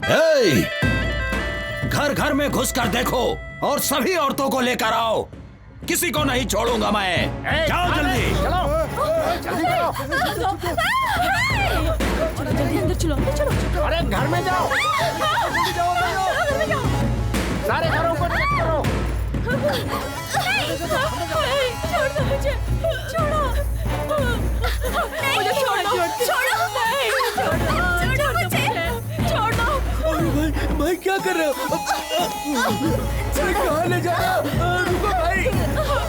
ए, घर घर में घुस कर देखो और सभी औरतों को लेकर आओ। किसी को नहीं छोड़ूंगा मैं। जाओ जल्दी। चलो जल्दी अंदर चलो, अंदर चलो। अरे घर में जाओ, सारे घरों को चेक करो। छोड़ दो मुझे, छोड़ो मुझे, छोड़ो मुझे, छोड़ो। भाई क्या कर रहे हो? कहाँ ले जा रहे हो? रुको भाई,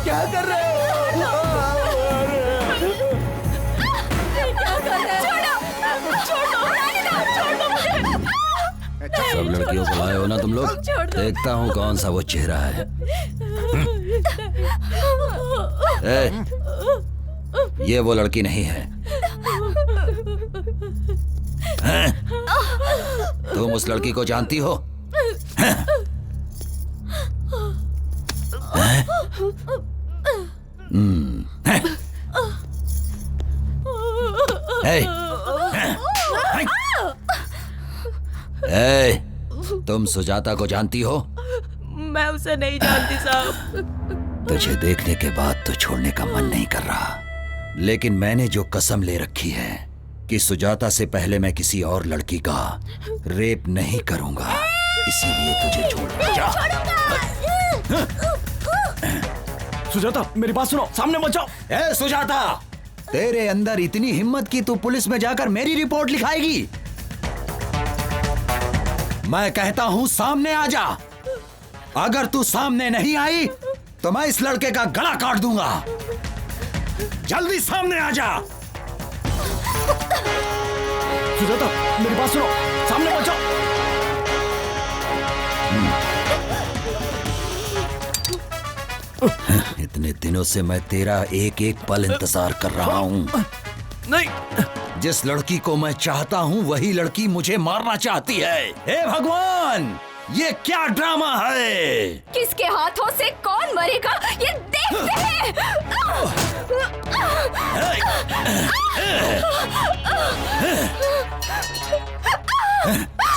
क्या कर रहे हो? सब लड़कियों को लाए हो ना तुम लोग? देखता हूँ कौन सा वो चेहरा है। ये वो लड़की नहीं है। तुम उस लड़की को जानती हो? तुम सुजाता को जानती हो? मैं उसे नहीं जानती साहब। तुझे देखने के बाद तो छोड़ने का मन नहीं कर रहा, लेकिन मैंने जो कसम ले रखी है कि सुजाता से पहले मैं किसी और लड़की का रेप नहीं करूंगा, इसीलिए तुझे छोड़ जा। सुजाता मेरी बात सुनो, सामने मत जाओ। ए सुजाता, तेरे अंदर इतनी हिम्मत कि तू पुलिस में जाकर मेरी रिपोर्ट लिखाएगी? मैं कहता हूं सामने आ जा। अगर तू सामने नहीं आई तो मैं इस लड़के का गला काट दूंगा। जल्दी सामने आ जा। सुजाता मेरी बात सुनो, सामने मत जाओ। इतने दिनों से मैं तेरा एक एक पल इंतजार कर रहा हूं। नहीं, जिस लड़की को मैं चाहता हूं वही लड़की मुझे मारना चाहती है। हे भगवान, ये क्या ड्रामा है? किसके हाथों से कौन मरेगा ये देखते हैं।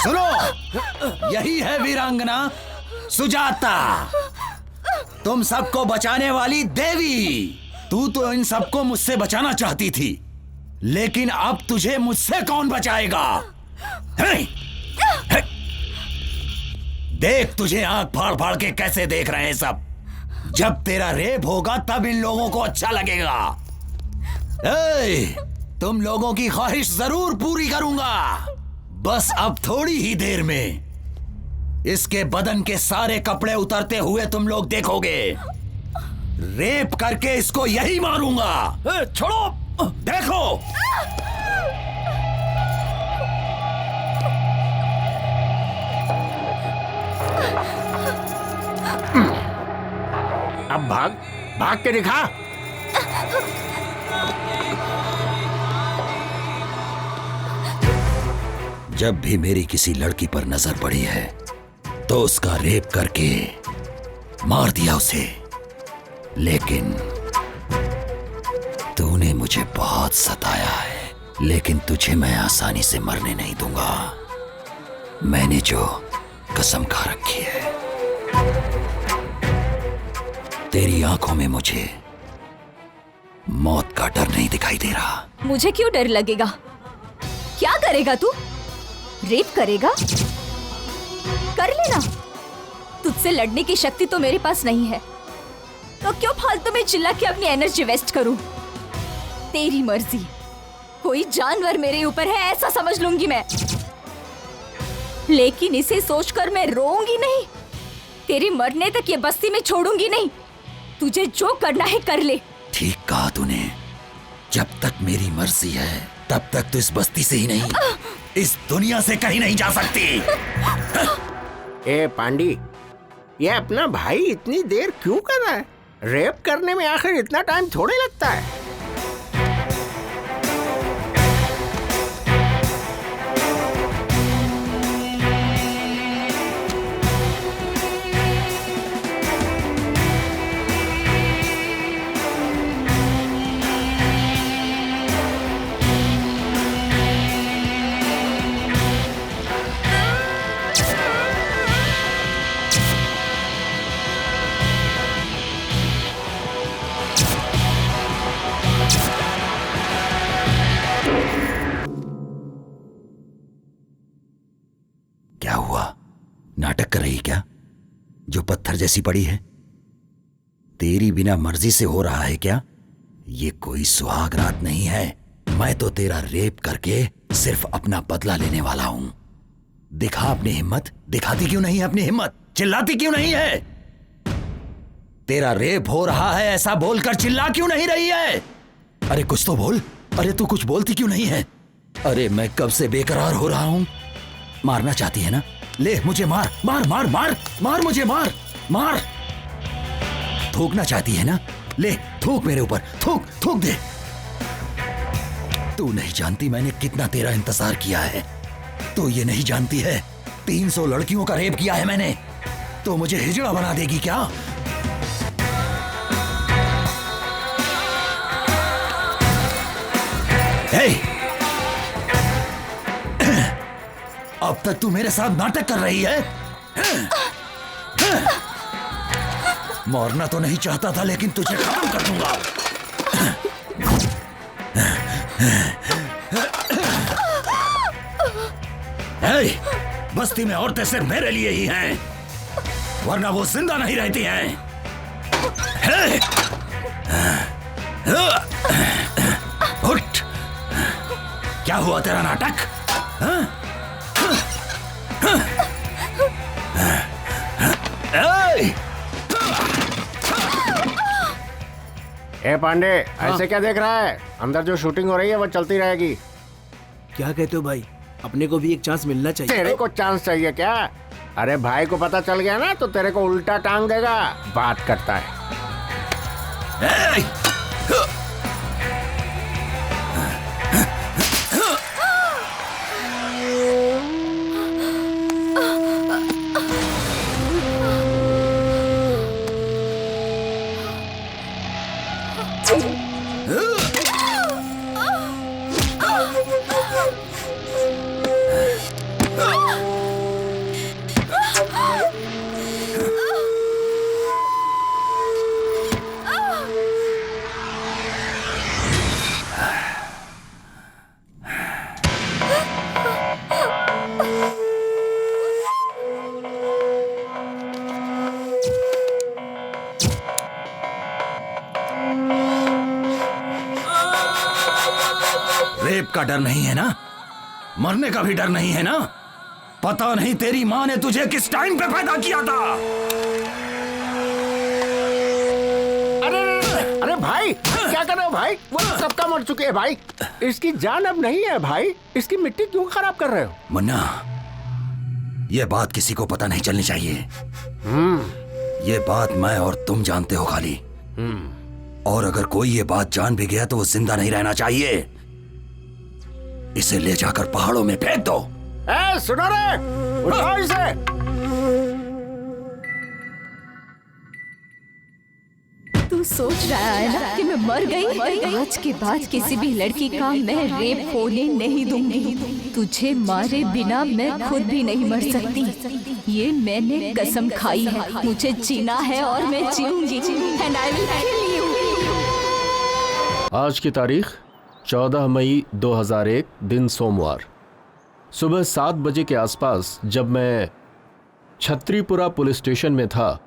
सुनो, यही है वीरांगना सुजाता, तुम सबको बचाने वाली देवी। तू तो इन सबको मुझसे बचाना चाहती थी, लेकिन अब तुझे मुझसे कौन बचाएगा? देख तुझे आंख फाड़ फाड़ के कैसे देख रहे हैं सब। जब तेरा रेप होगा तब इन लोगों को अच्छा लगेगा। तुम लोगों की ख्वाहिश जरूर पूरी करूंगा। बस अब थोड़ी ही देर में इसके बदन के सारे कपड़े उतरते हुए तुम लोग देखोगे। रेप करके इसको यही मारूंगा। छोड़ो। देखो। अब भाग, भाग के दिखा। जब भी मेरी किसी लड़की पर नजर पड़ी है तो उसका रेप करके मार दिया उसे, लेकिन तूने मुझे बहुत सताया है। लेकिन तुझे मैं आसानी से मरने नहीं दूंगा। मैंने जो कसम खा रखी है। तेरी आंखों में मुझे मौत का डर नहीं दिखाई दे रहा। मुझे क्यों डर लगेगा? क्या करेगा तू? रेप करेगा? कर लेना। तुझसे लड़ने की शक्ति तो मेरे पास नहीं है, तो क्यों फालतू में चिल्ला के अपनी एनर्जी वेस्ट करूं? तेरी मर्जी। कोई जानवर मेरे ऊपर है ऐसा समझ लूंगी मैं, लेकिन इसे सोचकर मैं रोऊंगी नहीं। तेरे मरने तक ये बस्ती में छोड़ूंगी नहीं। तुझे जो करना है कर ले। ठीक कहा तूने। जब तक मेरी मर्जी है तब तक तो इस बस्ती से ही नहीं, इस दुनिया से कहीं नहीं जा सकती। ए पांडी, ये अपना भाई इतनी देर क्यों कर रहा है? रेप करने में आखिर इतना टाइम थोड़े लगता है। क्या हुआ? नाटक कर रही क्या? जो पत्थर जैसी पड़ी है? तेरी बिना मर्जी से हो रहा है क्या? ये कोई सुहाग रात नहीं है। मैं तो तेरा रेप करके सिर्फ अपना बदला लेने वाला हूं। दिखा अपनी हिम्मत। दिखाती क्यों नहीं है अपनी हिम्मत? चिल्लाती क्यों नहीं है? तेरा रेप हो रहा है ऐसा बोलकर चिल्ला क्यों नहीं रही है? अरे कुछ तो बोल। अरे तू कुछ बोलती क्यों नहीं है? अरे मैं कब से बेकरार हो रहा हूं। मारना चाहती है ना? ले मुझे मार मार मार मार मार मुझे मार मार। थूकना चाहती है ना? ले थूक मेरे ऊपर। थूक थूक दे। तू नहीं जानती मैंने कितना तेरा इंतजार किया है। तो ये नहीं जानती है 300 लड़कियों का रेप किया है मैंने। तो मुझे हिजड़ा बना देगी क्या? हे! अब तक तू मेरे साथ नाटक कर रही है। मरना तो नहीं चाहता था लेकिन तुझे खत्म कर दूंगा। हे! बस्ती में औरतें सिर्फ मेरे लिए ही हैं, वरना वो जिंदा नहीं रहती हैं। हे! उठ! क्या हुआ तेरा नाटक? ए पांडे, ऐसे क्या देख रहा है? अंदर जो शूटिंग हो रही है वो चलती रहेगी। क्या कहते हो भाई? अपने को भी एक चांस मिलना चाहिए। तेरे को चांस चाहिए क्या? अरे भाई को पता चल गया ना तो तेरे को उल्टा टांग देगा। बात करता है। रेप का डर नहीं है ना? मरने का भी डर नहीं है ना? पता नहीं तेरी माँ ने तुझे किस टाइम पे पैदा किया था। अरे भाई क्या कर रहे हो भाई? वो सबका मर चुके हैं भाई। इसकी जान अब नहीं है भाई। इसकी मिट्टी क्यों खराब कर रहे हो? मुन्ना, ये बात किसी को पता नहीं चलनी चाहिए। ये बात मैं और तुम जानते हो खाली। और अगर कोई ये बात जान भी गया तो वो जिंदा नहीं रहना चाहिए। इसे ले जाकर पहाड़ों में फेंक दो। ए, सुनो रे, उठाओ इसे। तू सोच रहा है ना कि मैं मर गई? आज के बाद किसी भी लड़की का मैं रेप होने नहीं दूंगी। तुझे मारे बिना मैं खुद भी नहीं मर सकती। ये मैंने कसम खाई है। मुझे जीना है और मैं जीऊंगी। And I will kill you. आज की तारीख 14 मई 2001 दिन सोमवार सुबह 7 बजे के आसपास जब मैं छत्रीपुरा पुलिस स्टेशन में था,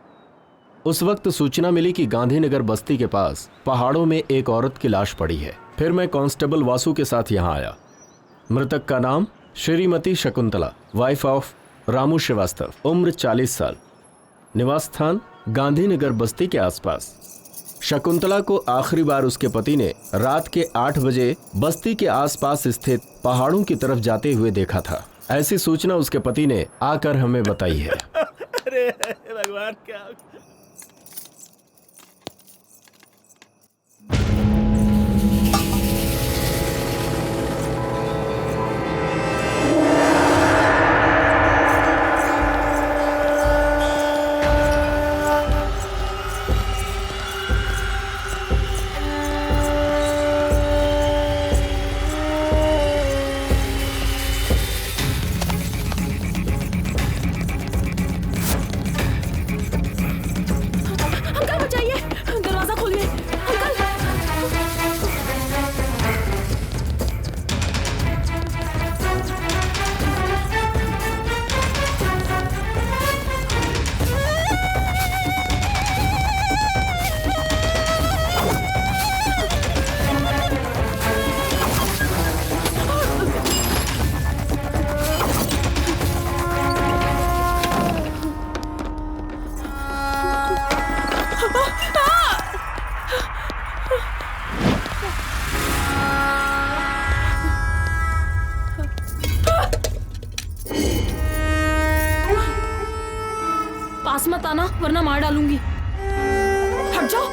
उस वक्त सूचना मिली कि गांधीनगर बस्ती के पास पहाड़ों में एक औरत की लाश पड़ी है। फिर मैं कांस्टेबल वासु के साथ यहां आया। मृतक का नाम श्रीमती शकुंतला, वाइफ ऑफ रामू श्रीवास्तव, उम्र 40 साल, निवास स्थान गांधीनगर बस्ती के आसपास। शकुंतला को आखिरी बार उसके पति ने रात के 8 बजे बस्ती के आसपास स्थित पहाड़ों की तरफ जाते हुए देखा था। ऐसी सूचना उसके पति ने आकर हमें बताई है। अरे भगवान, क्या पास मत आना वरना मार डालूंगी। हट जाओ।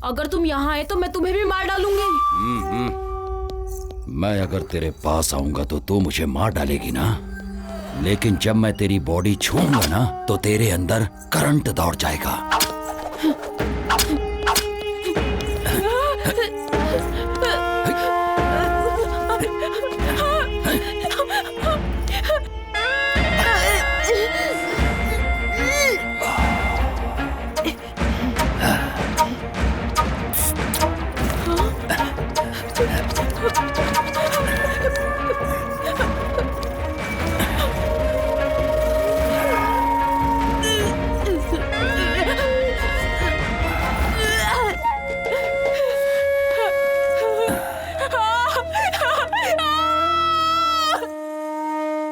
अगर तुम यहाँ आए तो मैं तुम्हें भी मार डालूंगी। मैं अगर तेरे पास आऊंगा तो तू मुझे मार डालेगी ना, लेकिन जब मैं तेरी बॉडी छूऊंगा ना तो तेरे अंदर करंट दौड़ जाएगा।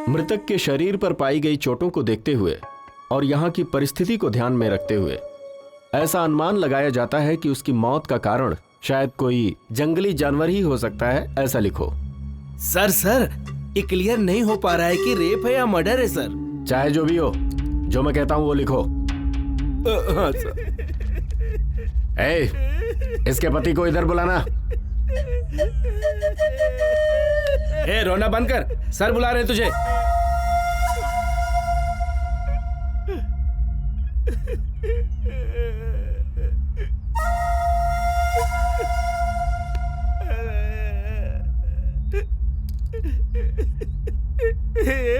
मृतक के शरीर पर पाई गई चोटों को देखते हुए और यहाँ की परिस्थिति को ध्यान में रखते हुए ऐसा अनुमान लगाया जाता है कि उसकी मौत का कारण शायद कोई जंगली जानवर ही हो सकता है, ऐसा लिखो। सर ये क्लियर नहीं हो पा रहा है कि रेप है या मर्डर है सर। चाहे जो भी हो, जो मैं कहता हूं वो लिखो। हाँ सर। इसके पति को इधर बुलाना। रोना बंद कर, सर बुला रहे तुझे।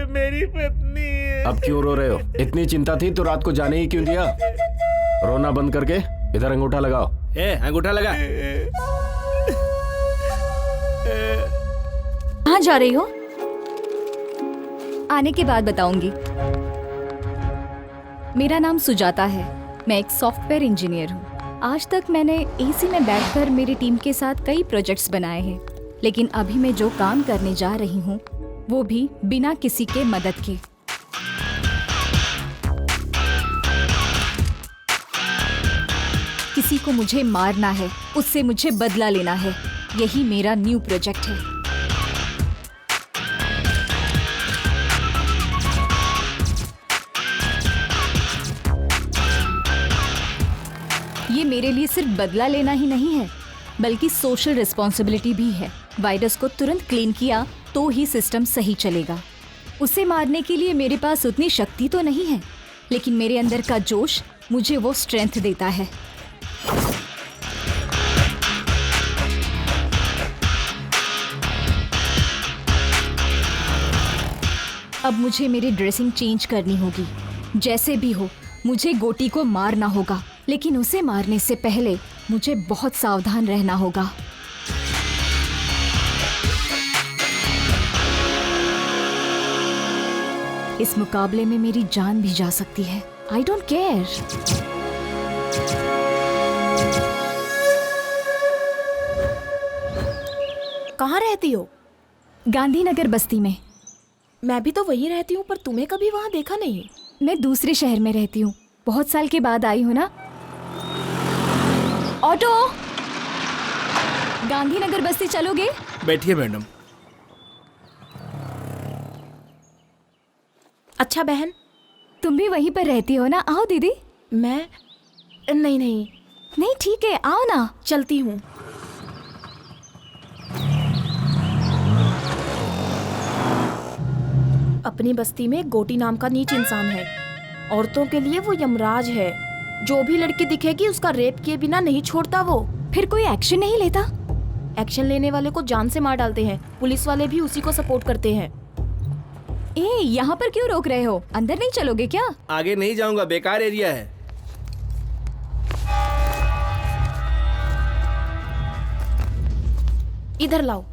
मेरी पत्नी है। अब क्यों रो रहे हो? इतनी चिंता थी तो रात को जाने ही क्यों दिया? रोना बंद करके इधर अंगूठा लगाओ। अंगूठा लगा। कहाँ जा रही हो? आने के बाद बताऊंगी। मेरा नाम सुजाता है, मैं एक सॉफ्टवेयर इंजीनियर हूँ। आज तक मैंने एसी में बैठकर मेरी टीम के साथ कई प्रोजेक्ट्स बनाए हैं, लेकिन अभी मैं जो काम करने जा रही हूँ वो भी बिना किसी के मदद के। किसी को मुझे मारना है, उससे मुझे बदला लेना है। यही मेरा न्यू प्रोजेक्ट है। ये मेरे लिए सिर्फ बदला लेना ही नहीं है, बल्कि सोशल रिस्पॉन्सिबिलिटी भी है। वायरस को तुरंत क्लीन किया तो ही सिस्टम सही चलेगा। उसे मारने के लिए मेरे पास उतनी शक्ति तो नहीं है, लेकिन मेरे अंदर का जोश मुझे वो स्ट्रेंथ देता है। अब मुझे मेरी ड्रेसिंग चेंज करनी होगी। जैसे भी हो, मुझे गोटी को मारना होगा, लेकिन उसे मारने से पहले मुझे बहुत सावधान रहना होगा। इस मुकाबले में मेरी जान भी जा सकती है। I don't care. कहाँ रहती हो? गांधीनगर बस्ती में। मैं भी तो वहीं रहती हूँ, पर तुम्हें कभी वहाँ देखा नहीं। मैं दूसरे शहर में रहती हूँ, बहुत साल के बाद आई हूँ ना। ऑटो, गांधीनगर बस्ती चलोगे? बैठिए मैडम। अच्छा बहन, तुम भी वहीं पर रहती हो ना? आओ दीदी। मैं नहीं, ठीक है, आओ ना। चलती हूँ। अपनी बस्ती में गोटी नाम का नीच इंसान है। औरतों के लिए वो यमराज है। जो भी लड़की दिखेगी उसका रेप किए बिना नहीं छोड़ता वो। फिर कोई एक्शन नहीं लेता? एक्शन लेने वाले को जान से मार डालते हैं। पुलिस वाले भी उसी को सपोर्ट करते हैं। यहाँ पर क्यों रोक रहे हो? अंदर नहीं चलोगे क्या? आगे नहीं जाऊंगा, बेकार एरिया है। इधर लाओ।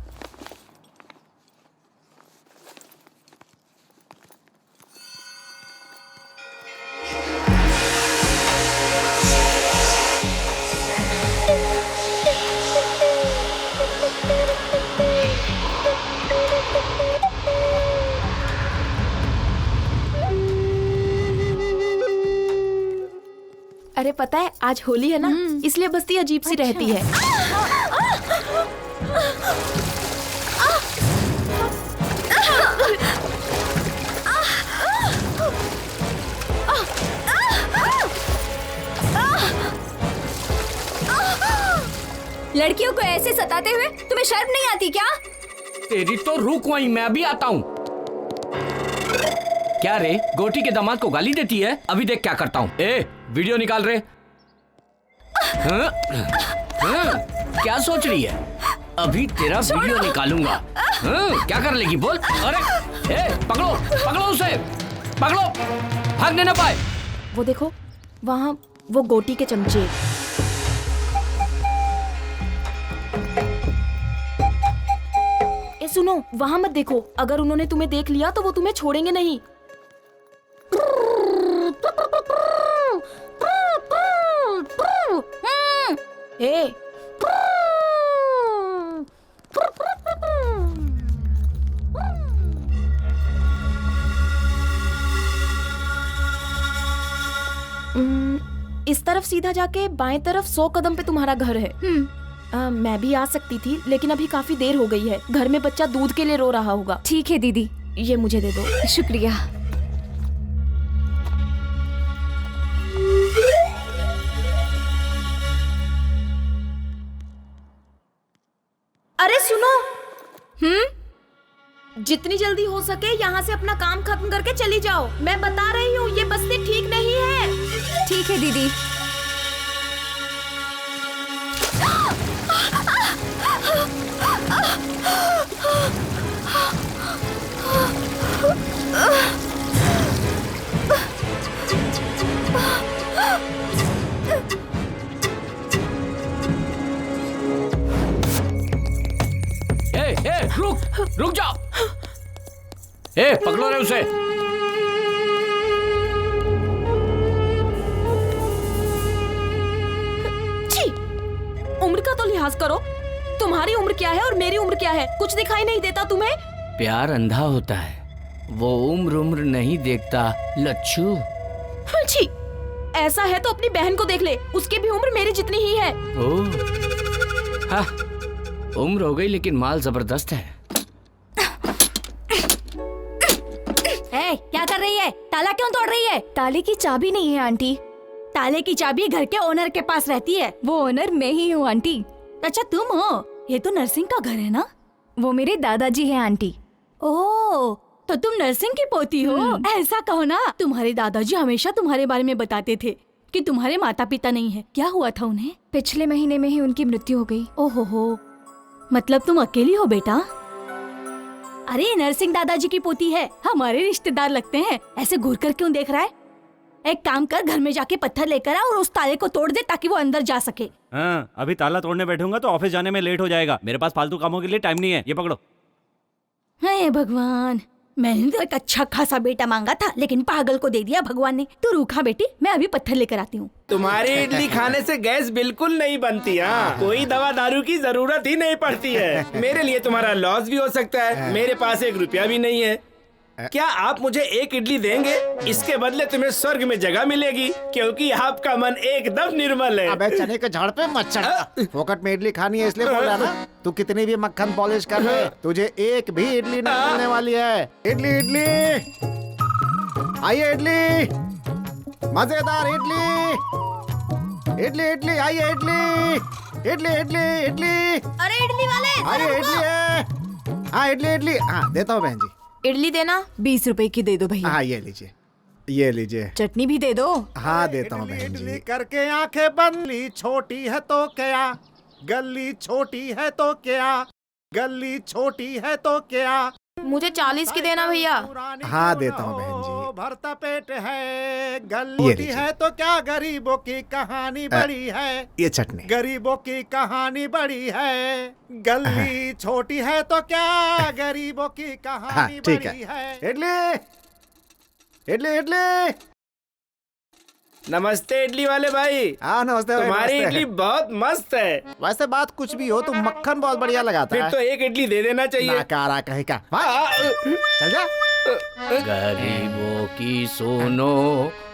अरे पता है आज होली है ना, इसलिए बस्ती अजीब सी रहती है। लड़कियों को ऐसे सताते हुए तुम्हें शर्म नहीं आती क्या? तेरी तो रुक वहीं, मैं भी आता हूँ। क्या रे, गोटी के दामाद को गाली देती है? अभी देख क्या करता हूँ। ए, वीडियो निकाल रे। हाँ? हाँ? क्या सोच रही है? अभी तेरा वीडियो निकालूंगा। हाँ? क्या कर लेगी बोल? अरे, ए, पकड़ो, पकड़ो उसे, पकड़ो, भागने ना पाए। वो देखो, वहाँ वो गोटी के चमचे। ए सुनो, वहाँ मत देखो, अगर उन्होंने तुम्हें देख लिया तो वो तुम्हें छोड़ेंगे नहीं। ए, इस तरफ सीधा जाके बाएं तरफ 100 कदम पे तुम्हारा घर है। मैं भी आ सकती थी, लेकिन अभी काफी देर हो गई है। घर में बच्चा दूध के लिए रो रहा होगा। ठीक है दीदी, ये मुझे दे दो। शुक्रिया। अरे सुनो, जितनी जल्दी हो सके यहाँ से अपना काम खत्म करके चली जाओ। मैं बता रही हूँ, ये बस्ती ठीक नहीं है। ठीक है दीदी। रुक जाओ। ए, पकड़ो रे उसे। छी, उम्र का तो लिहाज करो। तुम्हारी उम्र क्या है और मेरी उम्र क्या है? कुछ दिखाई नहीं देता तुम्हें? प्यार अंधा होता है, वो उम्र नहीं देखता लच्छू। छी, ऐसा है तो अपनी बहन को देख ले, उसकी भी उम्र मेरी जितनी ही है। ओह, हाँ, उम्र हो गई लेकिन माल जबरदस्त है। क्या कर रही है? ताला क्यों तोड़ रही है? ताले की चाबी नहीं है आंटी। ताले की चाबी घर के ओनर के पास रहती है। वो ओनर मैं ही हूँ आंटी। अच्छा तुम हो? ये तो नर्सिंग का घर है ना? वो मेरे दादाजी हैं आंटी। ओह, तो तुम नर्सिंग की पोती हो? ऐसा कहो ना। तुम्हारे दादाजी हमेशा तुम्हारे बारे में बताते थे कि तुम्हारे माता पिता नहीं है। क्या हुआ था उन्हें? पिछले महीने में ही उनकी मृत्यु हो गई। ओहो, मतलब तुम अकेली हो बेटा? अरे नरसिंह दादाजी की पोती है, हमारे रिश्तेदार लगते हैं। ऐसे घूर कर क्यों देख रहा है? एक काम कर, घर में जाके पत्थर लेकर आ और उस ताले को तोड़ दे ताकि वो अंदर जा सके। हाँ, अभी ताला तोड़ने बैठूंगा तो ऑफिस जाने में लेट हो जाएगा। मेरे पास फालतू कामों के लिए टाइम नहीं है। ये पकड़ो। हे भगवान, मैंने तो एक अच्छा खासा बेटा मांगा था, लेकिन पागल को दे दिया भगवान ने। तू रूखा बेटी, मैं अभी पत्थर लेकर आती हूँ। तुम्हारी इडली खाने से गैस बिल्कुल नहीं बनती। हाँ, कोई दवा दारू की जरूरत ही नहीं पड़ती है। मेरे लिए तुम्हारा लॉस भी हो सकता है। मेरे पास 1 रुपया भी नहीं है। क्या आप मुझे 1 इडली देंगे? इसके बदले तुम्हें स्वर्ग में जगह मिलेगी, क्योंकि आपका मन एकदम निर्मल है। अबे चने के झाड़ पे मत चढ़। फोकट में इडली खानी है इसलिए बोल रहा ना। तू कितनी भी मक्खन पॉलिश कर ले, तुझे एक भी इडली नहीं मिलने वाली है। इडली इडली, आइए इडली, मजेदार इडली, इडली इडली, आइए इडली, इडली इडली इडली। अरे इडली वाले, अरे इडली है। हाँ इडली इडली, हाँ देता हूँ बहन जी। इडली देना। 20 रुपए की दे दो भैया। हाँ ये लीजिए, ये लीजिए। चटनी भी दे दो। हाँ देता हूँ बहन जी। करके आंखें बंद, छोटी है तो क्या, गली छोटी है तो क्या, गली छोटी है तो क्या। मुझे 40 की देना भैया। हाँ देता हूँ बहन जी। भरता पेट है, गली छोटी है तो क्या, गरीबों की कहानी बड़ी है। ये चटनी, गरीबों की कहानी बड़ी है, गली छोटी है तो क्या, गरीबों की कहानी बड़ी है। इडली इडली इडली। नमस्ते इडली वाले भाई। हाँ नमस्ते। तुम्हारी इडली बहुत मस्त है। वैसे बात कुछ भी हो, तुम मक्खन बहुत बढ़िया लगाता फिर है। तो 1 इडली दे देना चाहिए। नाकारा कहीं का। चल जा। गरीबों की सुनो,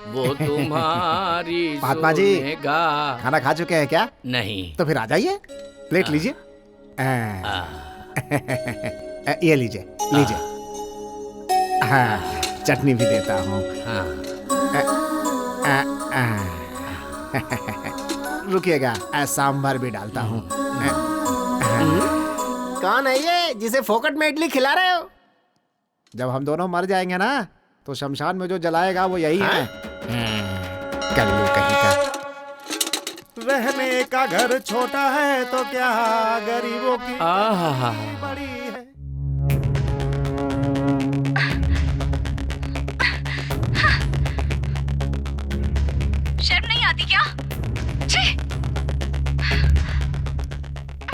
वो तुम्हारी महात्मा जी, सुनेगा। खाना खा चुके हैं क्या? नहीं। तो फिर आ जाइए, प्लेट लीजिए। ये लीजिए लीजिए। हाँ, चटनी भी देता हूँ। रुकिएगा, सांभर भी डालता हूँ। कौन है ये जिसे फोकट में इडली खिला रहे हो? जब हम दोनों मर जाएंगे ना, तो शमशान में जो जलाएगा वो यही है। कल्लू कहीं का। रहने का घर छोटा है तो क्या गरीबों की बड़ी है। शर्म नहीं आती क्या? छी!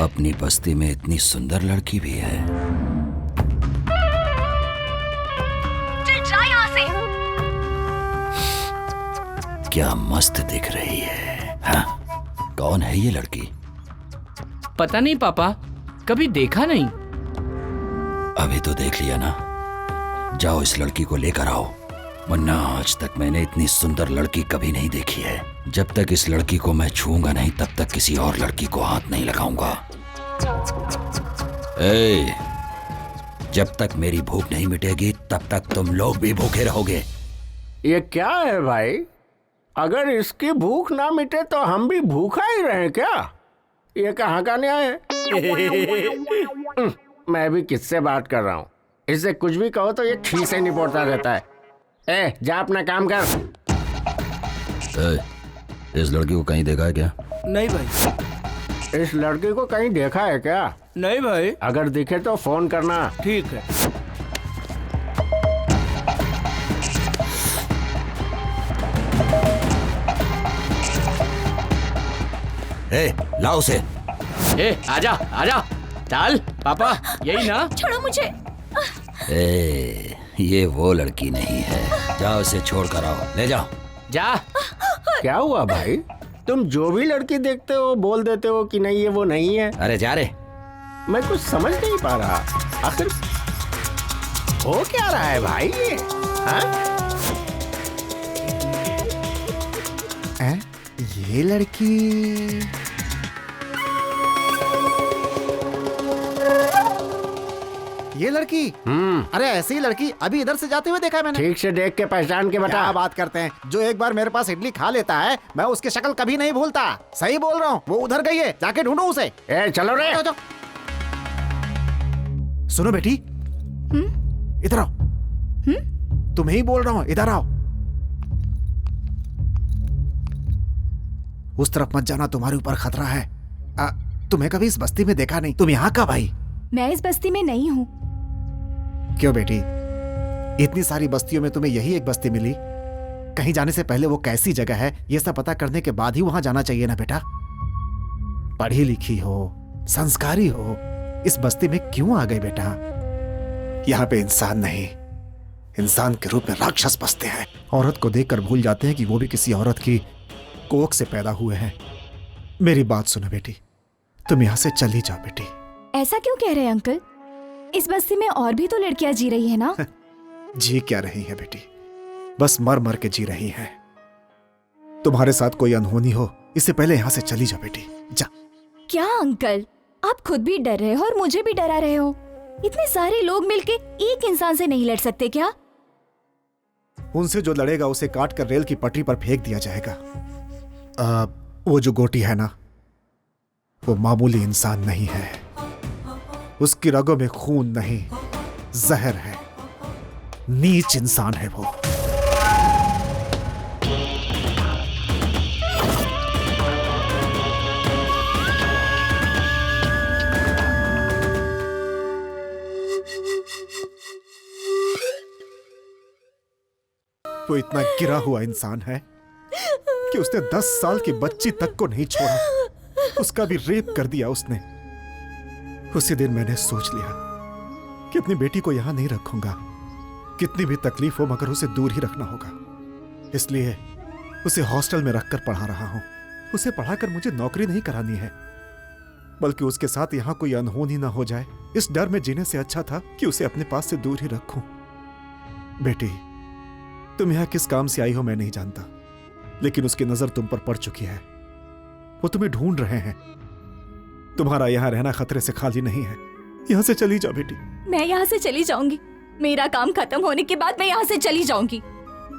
अपनी बस्ती में इतनी सुंदर लड़की भी है। चल जा यहाँ से। क्या मस्त दिख रही है। हाँ? कौन है ये लड़की? पता नहीं पापा, कभी देखा नहीं। अभी तो देख लिया ना। जाओ इस लड़की को लेकर आओ, वरना आज तक मैंने इतनी सुंदर लड़की कभी नहीं देखी है। जब तक इस लड़की को मैं छूऊंगा नहीं, तब तक किसी और लड़की को हाथ नहीं लगाऊंगा। जब तक मेरी भूख नहीं मिटेगी, तब तक तुम लोग भी भूखे रहोगे। ये क्या है भाई? अगर इसकी भूख ना मिटे तो हम भी भूखा ही रहे क्या? ये कहाँ का न्याय है? मैं भी किससे बात कर रहा हूँ? इससे कुछ भी कहो तो ये ठीक से निपटता रहता है। जा अपना काम कर। इस लड़की को कहीं देखा है क्या? नहीं भाई। इस लड़की को कहीं देखा है क्या? नहीं भाई। अगर दिखे तो फोन करना। ठीक है। लाओ उसे। आजा आजा, चल पापा, यही ना? छोड़ो मुझे। ये वो लड़की नहीं है। जाओ इसे छोड़ कर आओ, ले जाओ। जा। क्या हुआ भाई? तुम जो भी लड़की देखते हो बोल देते हो कि नहीं ये वो नहीं है। अरे जा रे। मैं कुछ समझ नहीं पा रहा, आखिर हो क्या रहा है भाई ये? ये लड़की अरे ऐसी ही लड़की अभी इधर से जाते हुए देखा है मैंने। ठीक से देख के पहचान के बता। क्या बात करते हैं? जो एक बार मेरे पास इडली खा लेता है, मैं उसकी शक्ल कभी नहीं भूलता। सही बोल रहा हूँ, वो उधर गई है, जाके ढूंढो उसे। चलो रे। जाओ। सुनो बेटी, इधर आओ। तुम्हें ही बोल रहा हूँ, इधर आओ। उस तरफ मत जाना, तुम्हारे ऊपर खतरा है। तुम्हें कभी इस बस्ती में देखा नहीं। तुम यहाँ का भाई? मैं इस बस्ती में नहीं हूँ। क्यों बेटी, इतनी सारी बस्तियों में तुम्हें यही एक बस्ती मिली? कहीं जाने से पहले वो कैसी जगह है ये सब पता करने के बाद ही वहां जाना चाहिए ना बेटा। पढ़ी लिखी हो, संस्कारी हो, इस बस्ती में क्यों आ गई बेटा? यहाँ पे इंसान नहीं, इंसान के रूप में राक्षस बसते हैं। औरत को देखकर भूल जाते हैं कि वो भी किसी औरत की कोख से पैदा हुए हैं। मेरी बात सुनो बेटी, तुम यहाँ से चली जाओ बेटी। ऐसा क्यों कह रहे हैं अंकल? इस बस्ती में और भी तो लड़कियां जी रही है ना? जी क्या रही है बेटी, बस मर मर के जी रही है। तुम्हारे साथ कोई अनहोनी हो इससे पहले यहाँ से चली जाओ बेटी, जा। क्या अंकल, आप खुद भी डर रहे हो और मुझे भी डरा रहे हो। इतने सारे लोग मिलके एक इंसान से नहीं लड़ सकते क्या? उनसे जो लड़ेगा उसे काट कर रेल की पटरी पर फेंक दिया जाएगा। वो जो गोटी है ना, वो मामूली इंसान नहीं है। उसकी रगों में खून नहीं, जहर है। नीच इंसान है वो। वो इतना गिरा हुआ इंसान है कि उसने 10 साल की बच्ची तक को नहीं छोड़ा। उसका भी रेप कर दिया उसने। उसी दिन मैंने सोच लिया कि अपनी बेटी को यहां नहीं रखूंगा। कितनी भी तकलीफ हो मगर उसे दूर ही रखना होगा। इसलिए उसे हॉस्टल में रखकर पढ़ा रहा हूं। उसे पढ़ाकर मुझे नौकरी नहीं करानी है, बल्कि उसके साथ यहां कोई अनहोनी ना हो जाए, इस डर में जीने से अच्छा था कि उसे अपने पास से दूर ही रखूं। बेटी, तुम यहां किस काम से आई हो मैं नहीं जानता, लेकिन उसकी नजर तुम पर पड़ चुकी है। वो तुम्हें ढूंढ रहे हैं। तुम्हारा यहाँ रहना खतरे से खाली नहीं है। यहाँ से चली जाओ बेटी। मैं यहाँ से चली जाऊंगी। मेरा काम खत्म होने के बाद मैं यहाँ से चली जाऊंगी।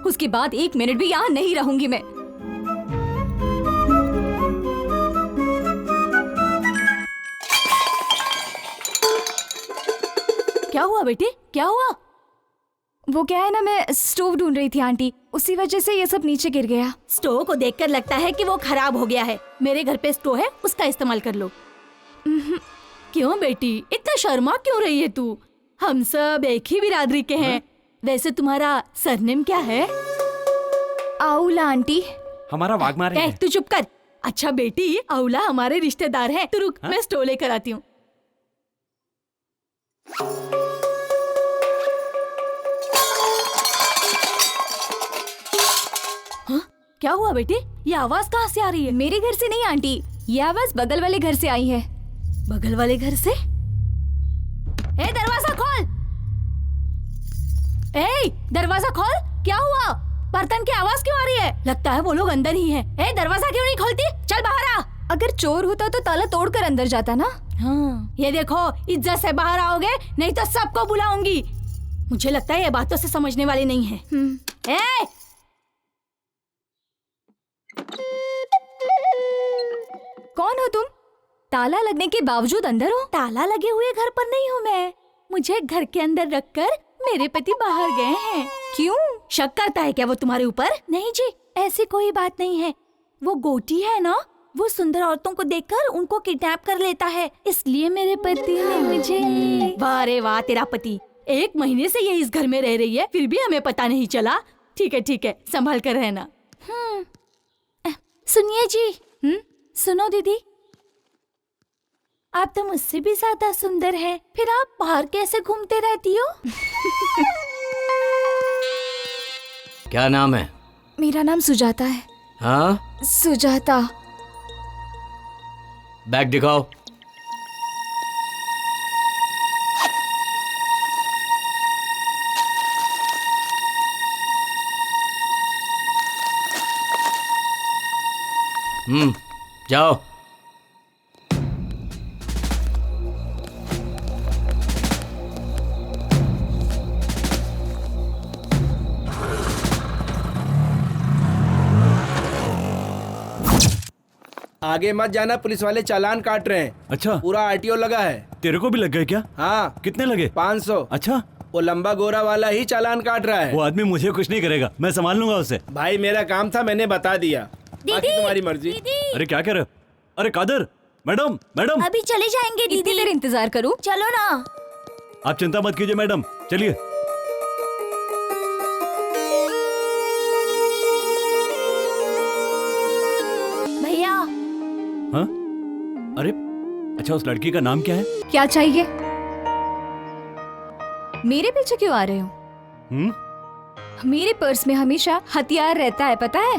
उसके बाद 1 मिनट भी यहाँ नहीं रहूंगी मैं। क्या हुआ बेटे, क्या हुआ? वो क्या है ना, मैं स्टोव ढूंढ रही थी आंटी, उसी वजह से ये सब नीचे गिर गया। स्टोव को देखकर लगता है कि वो खराब हो गया है। मेरे घर पे स्टोव है, उसका इस्तेमाल कर लो। क्यों बेटी, इतना शर्मा क्यों रही है तू? हम सब एक ही बिरादरी के हैं। वैसे तुम्हारा सरनेम क्या है? आउला आंटी। हमारा वाघमारे है। तू चुप कर। अच्छा बेटी, आउला हमारे रिश्तेदार हैं। तू रुक, मैं स्टोव लेकर आती हूँ। क्या हुआ बेटे, ये आवाज कहाँ से आ रही है? मेरे घर से नहीं आंटी, ये आवाज बगल वाले घर से आई है। बगल वाले घर से? ए दरवाजा खोल! ए दरवाजा खोल! क्या हुआ? बर्तन की आवाज क्यों आ रही है? लगता है वो लोग अंदर ही हैं। ए दरवाजा क्यों नहीं खोलती? चल बाहर आ। अगर चोर होता तो ताला तोड़कर अंदर जाता ना। हाँ, ये देखो, इज्जत से बाहर आओगे नहीं तो सबको बुलाऊंगी। मुझे लगता है ये बातों से समझने वाले नहीं है। ए कौन हो तुम? ताला लगने के बावजूद अंदर हो? ताला लगे हुए घर पर नहीं हूँ मैं। मुझे घर के अंदर रखकर मेरे पति बाहर गए हैं। क्यों? शक करता है क्या वो तुम्हारे ऊपर? नहीं जी, ऐसी कोई बात नहीं है। वो गोटी है ना, वो सुंदर औरतों को देखकर उनको किडनैप कर लेता है, इसलिए मेरे पति ने मुझे। वाह रे वाह, तेरा पति 1 महीने से ये इस घर में रह रही है, फिर भी हमें पता नहीं चला। ठीक है, संभाल कर रहना। सुनिए जी। सुनो दीदी, आप तो मुझसे भी ज्यादा सुंदर हैं, फिर आप बाहर कैसे घूमते रहती हो? क्या नाम है? मेरा नाम सुजाता है। हाँ, सुजाता। बैग दिखाओ। जाओ। आगे मत जाना, पुलिस वाले चालान काट रहे हैं। अच्छा, पूरा आरटीओ लगा है। तेरे को भी लग गए क्या? हाँ। कितने लगे? 500। अच्छा, वो लंबा गोरा वाला ही चालान काट रहा है। वो आदमी मुझे कुछ नहीं करेगा, मैं संभाल लूंगा उसे। भाई मेरा काम था, मैंने बता दिया। बाकी तुम्हारी मर्जी। अरे क्या कह रहे हो? अरे कादर, मैडम मैडम। अभी चले जाएंगे दीदी। इतनी देर इंतजार करूं? चलो ना। आप चिंता मत कीजिए मैडम, चलिए। भैया। हाँ? अरे अच्छा, उस लड़की का नाम क्या है? क्या चाहिए? मेरे पीछे क्यों आ रहे हो? मेरे पर्स में हमेशा हथियार रहता है, पता है?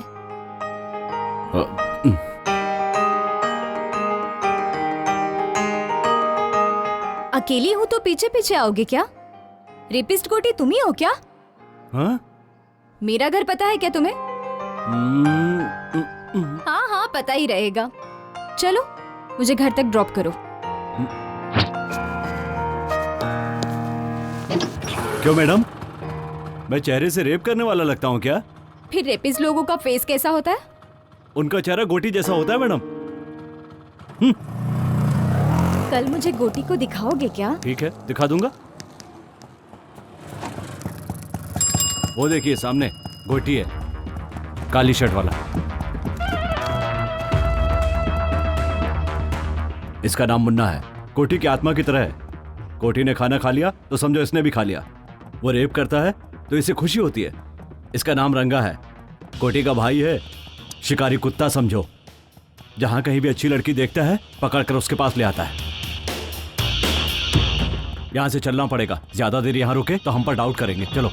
अकेली हूँ तो पीछे पीछे आओगे क्या? रेपिस्ट गोटी तुम ही हो क्या? हाँ? मेरा घर पता है क्या तुम्हें? हाँ, पता ही रहेगा। चलो, मुझे घर तक ड्रॉप करो। क्यों मैडम, मैं चेहरे से रेप करने वाला लगता हूँ क्या? फिर रेपिस्ट लोगों का फेस कैसा होता है? उनका चेहरा गोटी जैसा होता है मैडम। कल मुझे गोटी को दिखाओगे क्या? ठीक है, दिखा दूंगा। वो देखिए सामने गोटी है, काली शर्ट वाला। इसका नाम मुन्ना है, कोटी की आत्मा की तरह है। कोटी ने खाना खा लिया तो समझो इसने भी खा लिया। वो रेप करता है तो इसे खुशी होती है। इसका नाम रंगा है, कोटी का भाई है, शिकारी कुत्ता समझो। जहां कहीं भी अच्छी लड़की देखता है पकड़कर उसके पास ले आता है। यहां से चलना पड़ेगा, ज्यादा देर यहां रुके तो हम पर डाउट करेंगे। चलो।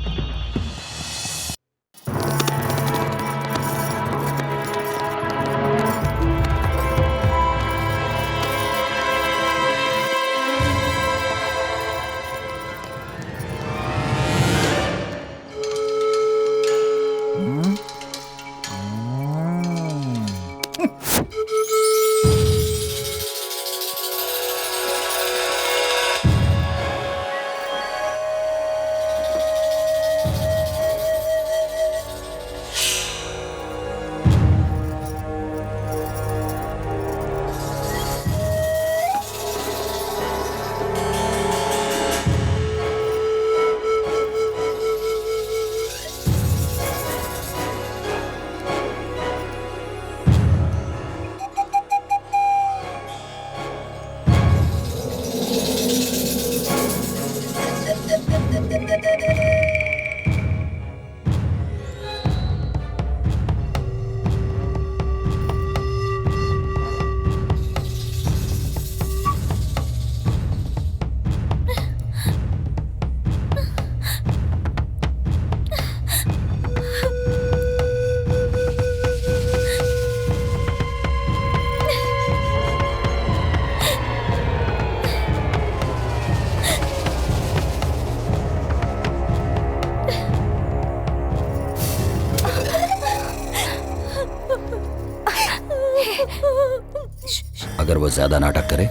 वो ज्यादा नाटक करे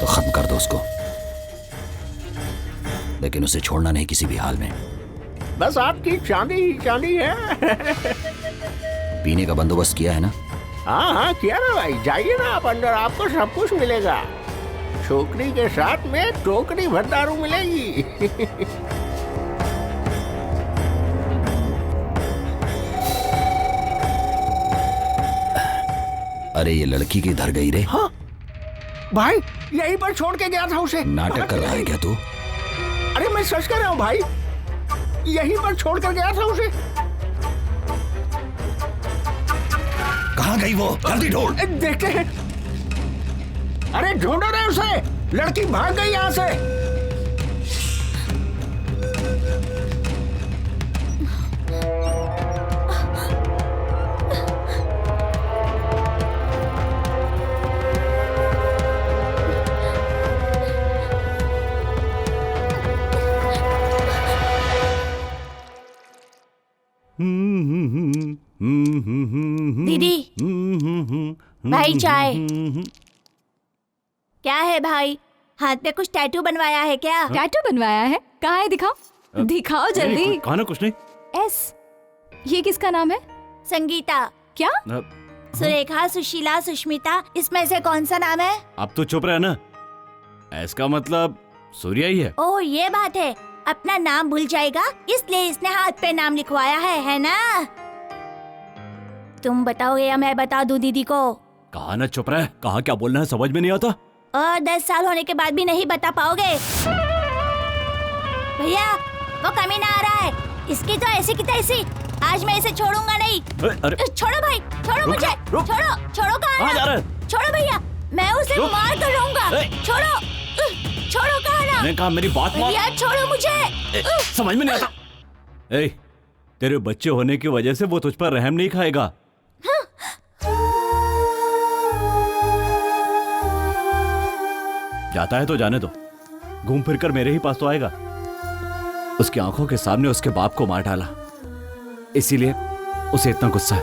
तो खत्म कर दो उसको, लेकिन उसे छोड़ना नहीं किसी भी हाल में। बस आपकी चांदी ही चांदी है। पीने का बंदोबस्त किया है ना? हाँ हाँ किया ना भाई, जाइए ना आप अंदर, आपको सब कुछ मिलेगा। छोकरी के साथ में टोकरी भर दारू मिलेगी। अरे ये लड़की किधर गई रे? हाँ भाई, यहीं पर छोड़ के गया था उसे। नाटक कर रहा है क्या तू? अरे मैं सच कह रहा हूँ भाई, यहीं पर छोड़ कर गया था उसे। कहाँ गई वो? जल्दी ढूंढ। देखते हैं। अरे ढूंढो रे उसे, लड़की भाग गई यहाँ से। दीदी, भाई चाय। क्या है भाई, हाथ पे कुछ टैटू बनवाया है क्या? टैटू बनवाया है? कहाँ है? दिखाओ दिखाओ जल्दी। कहा ना कुछ नहीं। एस, ये किसका नाम है? संगीता। क्या? सुरेखा, सुशीला, सुष्मिता, इसमें से कौन सा नाम है? अब तो चुप रहे ना, इसका मतलब सूर्या ही है। ओह ये बात है, अपना नाम भूल जाएगा इसलिए इसने हाथ पे नाम लिखवाया है ना? तुम बताओगे या मैं बता दूं दीदी को? कहा ना चुप रहे, कहा क्या बोलना है समझ में नहीं आता। और 10 साल होने के बाद भी नहीं बता पाओगे? भैया वो कमीना आ रहा है, इसकी तो ऐसी की तैसी, आज मैं इसे छोड़ूंगा नहीं। अरे छोड़ो भाई, छोड़ो मुझे, रुक। छोड़ो छोड़ो। कहाँ जा रहा है? छोड़ो भैया, मैं उसे रुक। मार कर रहूंगा। छोड़ो छोड़ो, कहा ना? मैंने कहा मेरी बात मान। भैया छोड़ो मुझे। समझ में नहीं आता। ए, तेरे बच्चे होने की वजह से वो तुझ पर रहम नहीं खाएगा। जाता है तो जाने दो, घूम फिर कर मेरे ही पास तो आएगा। उसकी आंखों के सामने उसके बाप को मार डाला, इसीलिए उसे इतना गुस्सा है।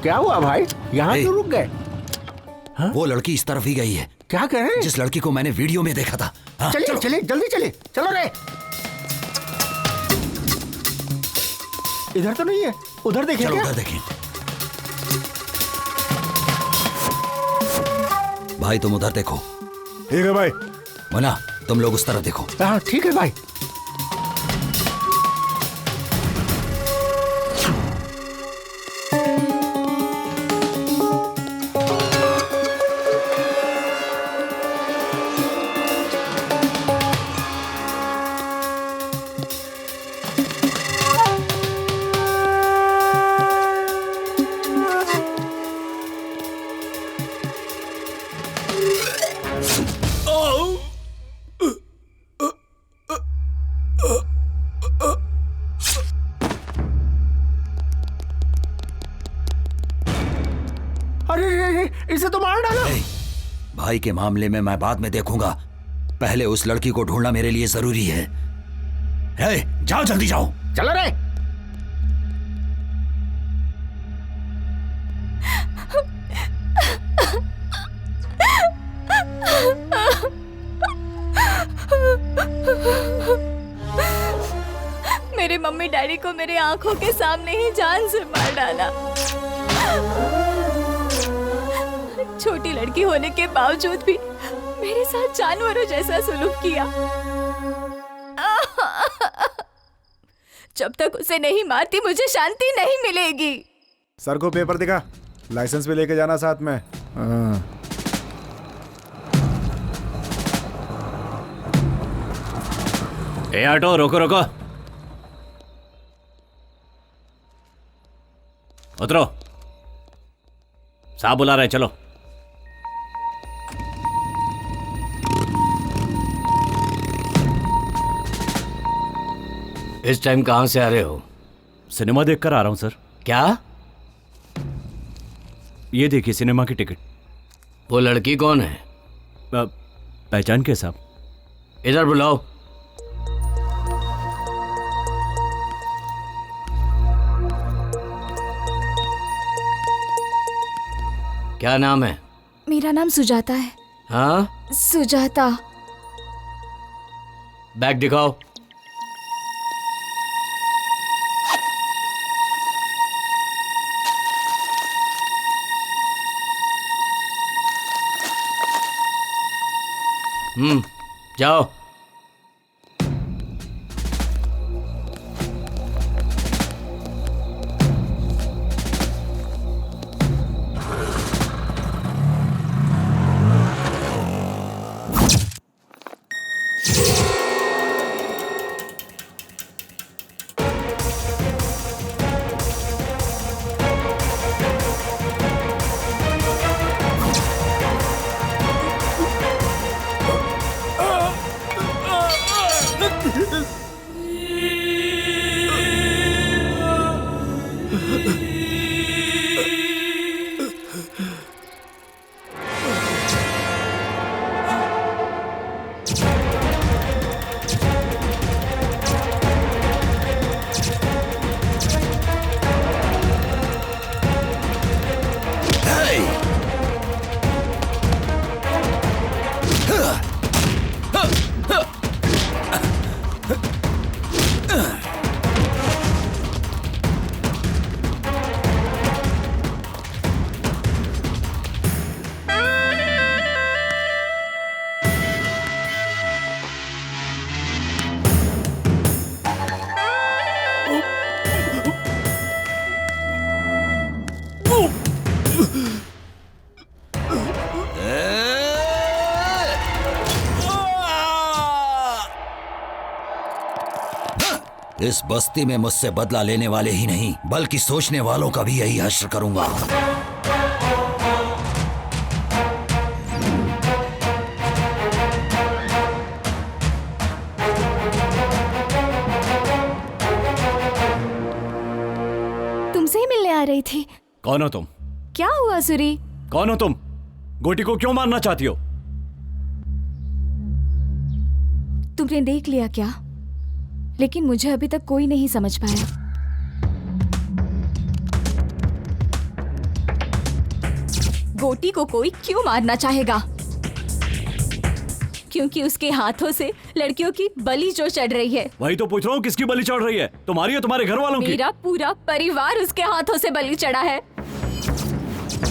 क्या हुआ भाई, यहाँ क्यों रुक गए? वो लड़की इस तरफ ही गई है। क्या कह रहे हैं? जिस लड़की को मैंने वीडियो में देखा था। हाँ, चलिए चलो। चलिए जल्दी चलिए, चलो रे। इधर तो नहीं है, उधर देखिए। चलो क्या? उधर देखें। भाई तुम उधर देखो। ठीक है भाई। मुन्ना तुम लोग उस तरफ देखो। हाँ ठीक है भाई। अरे इसे तो मार डाला। भाई के मामले में मैं बाद में देखूंगा, पहले उस लड़की को ढूंढना मेरे लिए जरूरी है। जाओ जल्दी जाओ। चलो रे। मेरे मम्मी डैडी को मेरे आंखों के सामने ही जान से मार डाला। छोटी लड़की होने के बावजूद भी मेरे साथ जानवरों जैसा सलूक किया। जब तक उसे नहीं मारती मुझे शांति नहीं मिलेगी। सर को पेपर दिखा, लाइसेंस भी लेके जाना साथ में। ए ऑटो, रोको रोको, उतरो। साहब बुला रहे, चलो। इस टाइम कहाँ से आ रहे हो? सिनेमा देखकर आ रहा हूं सर। क्या? ये देखिए सिनेमा की टिकट। वो लड़की कौन है? पहचान के साहब? इधर बुलाओ। क्या नाम है? मेरा नाम सुजाता है। हाँ, सुजाता। बैग दिखाओ। जाओ। इस बस्ती में मुझसे बदला लेने वाले ही नहीं बल्कि सोचने वालों का भी यही हश्र करूंगा। तुमसे ही मिलने आ रही थी। कौन हो तुम? क्या हुआ सूरी? कौन हो तुम? गोटी को क्यों मारना चाहती हो? तुमने देख लिया क्या? लेकिन मुझे अभी तक कोई नहीं समझ पाया। गोटी को कोई क्यों मारना चाहेगा? क्योंकि उसके हाथों से लड़कियों की बलि जो चढ़ रही है। वही तो पूछ रहा हूँ, किसकी बलि चढ़ रही है? तुम्हारी या तुम्हारे घर वालों की? मेरा पूरा परिवार उसके हाथों से बलि चढ़ा है।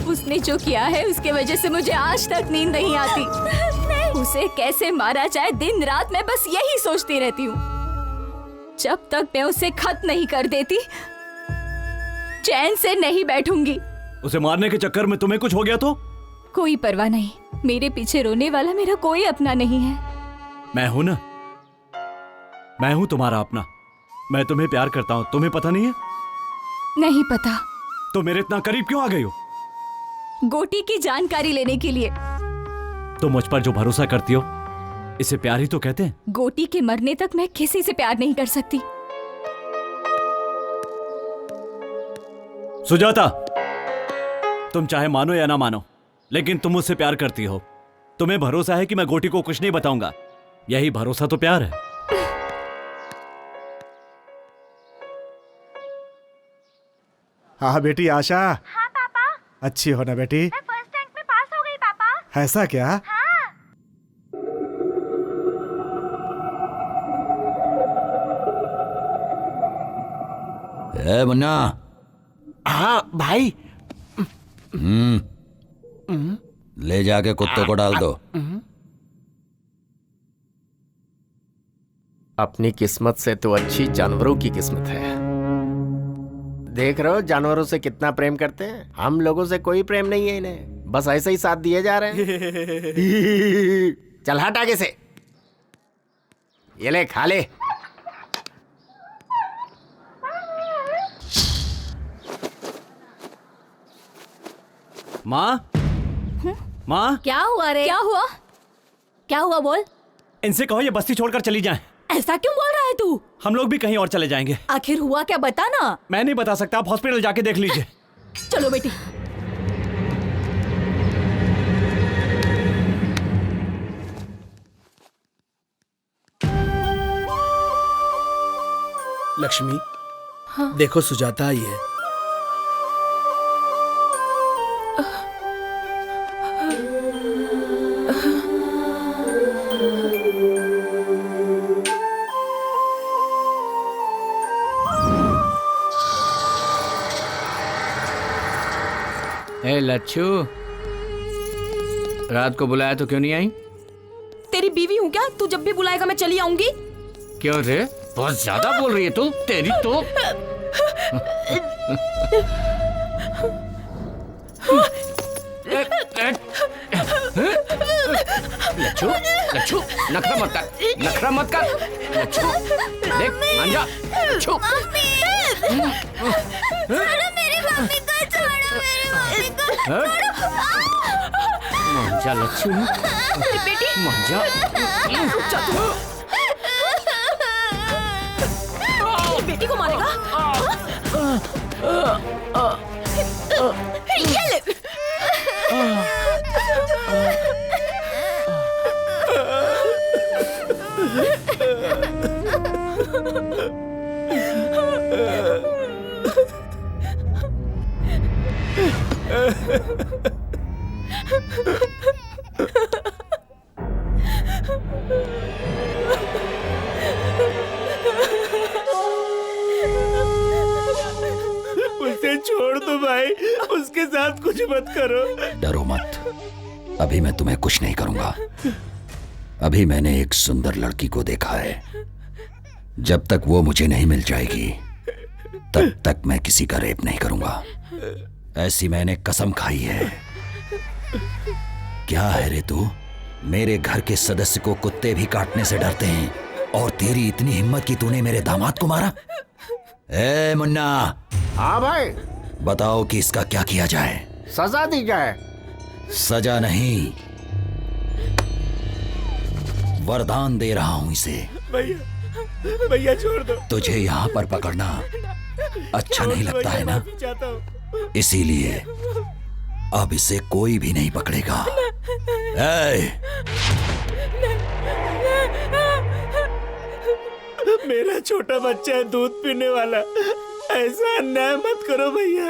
उसने जो किया है उसके वजह से मुझे आज तक नींद नहीं आती। उसे कैसे मारा जाए दिन रात मैं बस यही सोचती रहती हूँ। जब तक मैं उसे खत्म नहीं कर देती चैन से नहीं बैठूंगी। उसे मारने के चक्कर में तुम्हें कुछ हो गया तो? कोई परवाह नहीं, मेरे पीछे रोने वाला मेरा कोई अपना नहीं है। मैं हूं ना, मैं हूं तुम्हारा अपना। मैं तुम्हें प्यार करता हूं, तुम्हें पता नहीं है? नहीं पता। तो मेरे इतना करीब क्यों आ गई हो? गोटी की जानकारी लेने के लिए। तुम मुझ पर जो भरोसा करती हो इसे प्यार ही तो कहते हैं। गोटी के मरने तक मैं किसी से प्यार नहीं कर सकती। सुजाता, तुम चाहे मानो या ना मानो, लेकिन तुम मुझसे प्यार करती हो। तुम्हें भरोसा है कि मैं गोटी को कुछ नहीं बताऊंगा। यही भरोसा तो प्यार है। हाँ बेटी आशा। हाँ पापा। अच्छी हो ना बेटी? मैं फर्स्ट रैंक में पास हो गई पापा। ऐसा क्या? हाँ। ए मुन्ना। हाँ भाई। ले जाके कुत्ते को डाल दो। अपनी किस्मत से तो अच्छी जानवरों की किस्मत है। देख रहे हो जानवरों से कितना प्रेम करते हैं। हम लोगों से कोई प्रेम नहीं है इन्हें, बस ऐसे ही साथ दिए जा रहे हैं। चल हट आगे से, ये ले खा ले। माँ, माँ, क्या हुआ रे? क्या हुआ? क्या हुआ बोल? इनसे कहो ये बस्ती छोड़कर चली जाएं। ऐसा क्यों बोल रहा है तू? हम लोग भी कहीं और चले जाएंगे। आखिर हुआ क्या बता ना। मैं नहीं बता सकता, आप हॉस्पिटल जाके देख लीजिए। चलो बेटी। लक्ष्मी, देखो सुजाता आई है। ए लच्छू, रात को बुलाया तो क्यों नहीं आई? तेरी बीवी हूँ क्या? तू जब भी बुलाएगा मैं चली आऊंगी। क्यों रे, बहुत ज्यादा बोल रही है तू। तेरी तो लच्छू, लच्छू, नखरा मत कर, नखरा मत कर। लच्छू, देख मान जा। लच्छू, मान जा लच्छू, मान जा। बेटी को मारेगा? ये ले। उसे छोड़ दो भाई, उसके साथ कुछ मत करो। डरो मत, अभी मैं तुम्हें कुछ नहीं करूंगा। अभी मैंने एक सुंदर लड़की को देखा है। जब तक वो मुझे नहीं मिल जाएगी तब तक मैं किसी का रेप नहीं करूंगा। ऐसी मैंने कसम खाई है। क्या है रे तू? मेरे घर के सदस्य को कुत्ते भी काटने से डरते हैं और तेरी इतनी हिम्मत कि तूने मेरे दामाद को मारा? ए मुन्ना। हाँ भाई। बताओ कि इसका क्या किया जाए? सजा दी जाए। सजा नहीं, वरदान दे रहा हूं इसे। भैया, भैया छोड़ दो। तुझे यहाँ पर पकड़ना अच्छा नहीं लगता है ना? इसीलिए अब इसे कोई भी नहीं पकड़ेगा। मेरा छोटा बच्चा है, दूध पीने वाला। ऐसा अन्याय मत करो भैया।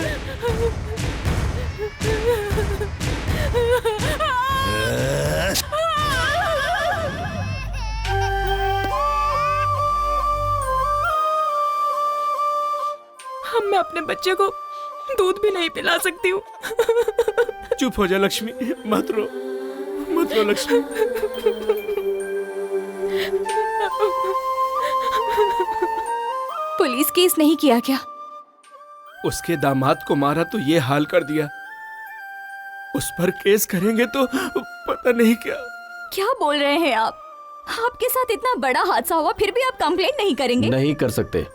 मैं अपने बच्चे को दूध भी नहीं पिला सकती हूँ। चुप हो जा लक्ष्मी, मत रो, मत रो लक्ष्मी। पुलिस केस नहीं किया क्या? उसके दामाद को मारा तो ये हाल कर दिया। उस पर केस करेंगे तो पता नहीं क्या। क्या बोल रहे हैं आप? आपके साथ इतना बड़ा हादसा हुआ फिर भी आप कंप्लेंट नहीं करेंगे? नहीं कर सकते।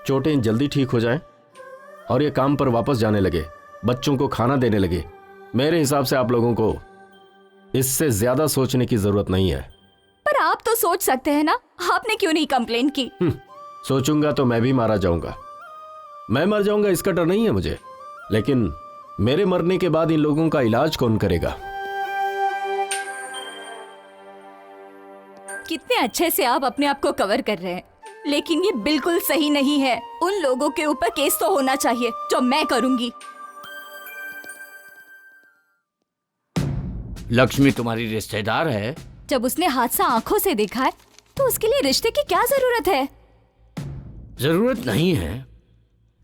चोटें जल्दी ठीक हो जाएं और ये काम पर वापस जाने लगे, बच्चों को खाना देने लगे। मेरे हिसाब से आप लोगों को इससे ज्यादा सोचने की जरूरत नहीं है। पर आप तो सोच सकते हैं ना, आपने क्यों नहीं कंप्लेंट की? सोचूंगा तो मैं भी मारा जाऊंगा। मैं मर जाऊंगा इसका डर नहीं है मुझे, लेकिन मेरे मरने के बाद इन लोगों का इलाज कौन करेगा? कितने अच्छे से आप अपने आप को कवर कर रहे हैं, लेकिन ये बिल्कुल सही नहीं है। उन लोगों के ऊपर केस तो होना चाहिए जो मैं करूंगी। लक्ष्मी तुम्हारी रिश्तेदार है। जब उसने हादसा आंखों से देखा है तो उसके लिए रिश्ते की क्या जरूरत है? जरूरत नहीं है,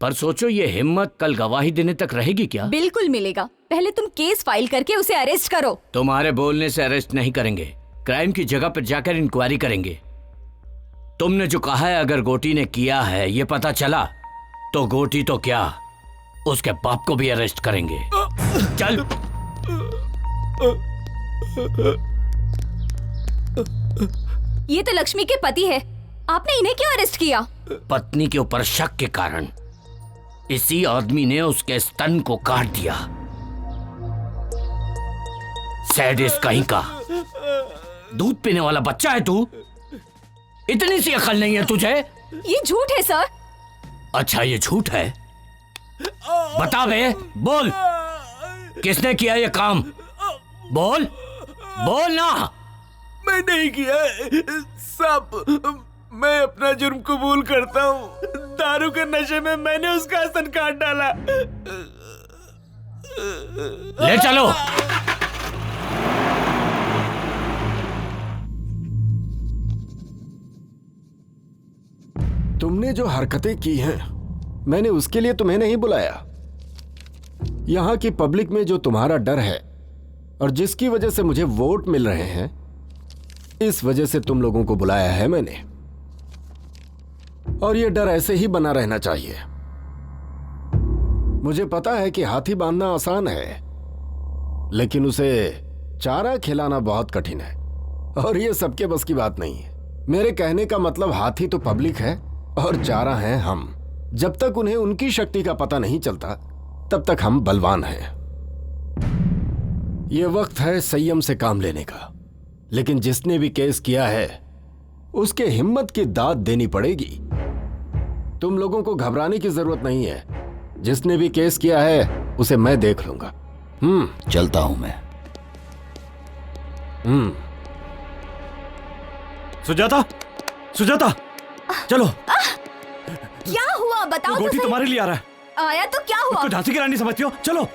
पर सोचो ये हिम्मत कल गवाही देने तक रहेगी क्या? बिल्कुल मिलेगा। पहले तुम केस फाइल करके उसे अरेस्ट करो। तुम्हारे बोलने से अरेस्ट नहीं करेंगे, क्राइम की जगह पर जाकर इंक्वायरी करेंगे। तुमने जो कहा है अगर गोटी ने किया है ये पता चला तो गोटी तो क्या उसके बाप को भी अरेस्ट करेंगे। चल। ये तो लक्ष्मी के पति है, आपने इन्हें क्यों अरेस्ट किया? पत्नी के ऊपर शक के कारण इसी आदमी ने उसके स्तन को काट दिया। सैडिस्ट कहीं का। दूध पीने वाला बच्चा है तू, इतनी सी अकल नहीं है तुझे? ये झूठ है सर। अच्छा ये झूठ है, बता बे, बोल किसने किया ये काम? बोल, बोल ना। मैं नहीं किया, सब मैं अपना जुर्म कबूल करता हूँ। दारू के नशे में मैंने उसका स्तन काट डाला। ले चलो। तुमने जो हरकतें की हैं, मैंने उसके लिए तुम्हें नहीं बुलाया। यहां की पब्लिक में जो तुम्हारा डर है और जिसकी वजह से मुझे वोट मिल रहे हैं, इस वजह से तुम लोगों को बुलाया है मैंने। और यह डर ऐसे ही बना रहना चाहिए। मुझे पता है कि हाथी बांधना आसान है, लेकिन उसे चारा खिलाना बहुत कठिन है, और यह सबके बस की बात नहीं है। मेरे कहने का मतलब हाथी तो पब्लिक है और चारा हैं हम। जब तक उन्हें उनकी शक्ति का पता नहीं चलता, तब तक हम बलवान हैं। यह वक्त है संयम से काम लेने का। लेकिन जिसने भी केस किया है, उसके हिम्मत की दाद देनी पड़ेगी। तुम लोगों को घबराने की जरूरत नहीं है। जिसने भी केस किया है, उसे मैं देख लूंगा। चलता हूं मैं। सुजाता, सुजाता, चलो। क्या हुआ बताओ तो गोटी सही। तुम्हारे लिए आ रहा है। आया तो क्या हुआ? तो झांसी की रानी समझती हो? चलो।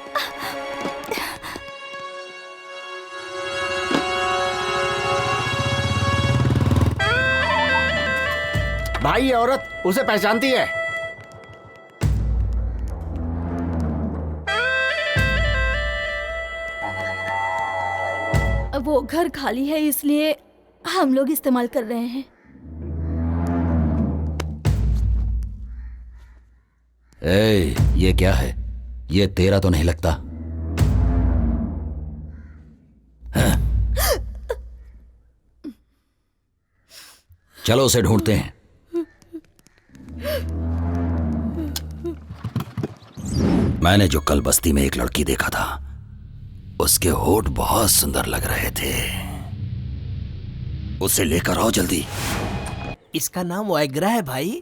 भाई ये औरत उसे पहचानती है। वो घर खाली है, इसलिए हम लोग इस्तेमाल कर रहे हैं। ये क्या है? ये तेरा तो नहीं लगता। हाँ? चलो उसे ढूंढते हैं। मैंने जो कल बस्ती में एक लड़की देखा था, उसके होठ बहुत सुंदर लग रहे थे। उसे लेकर आओ जल्दी। इसका नाम वाइग्रा है भाई।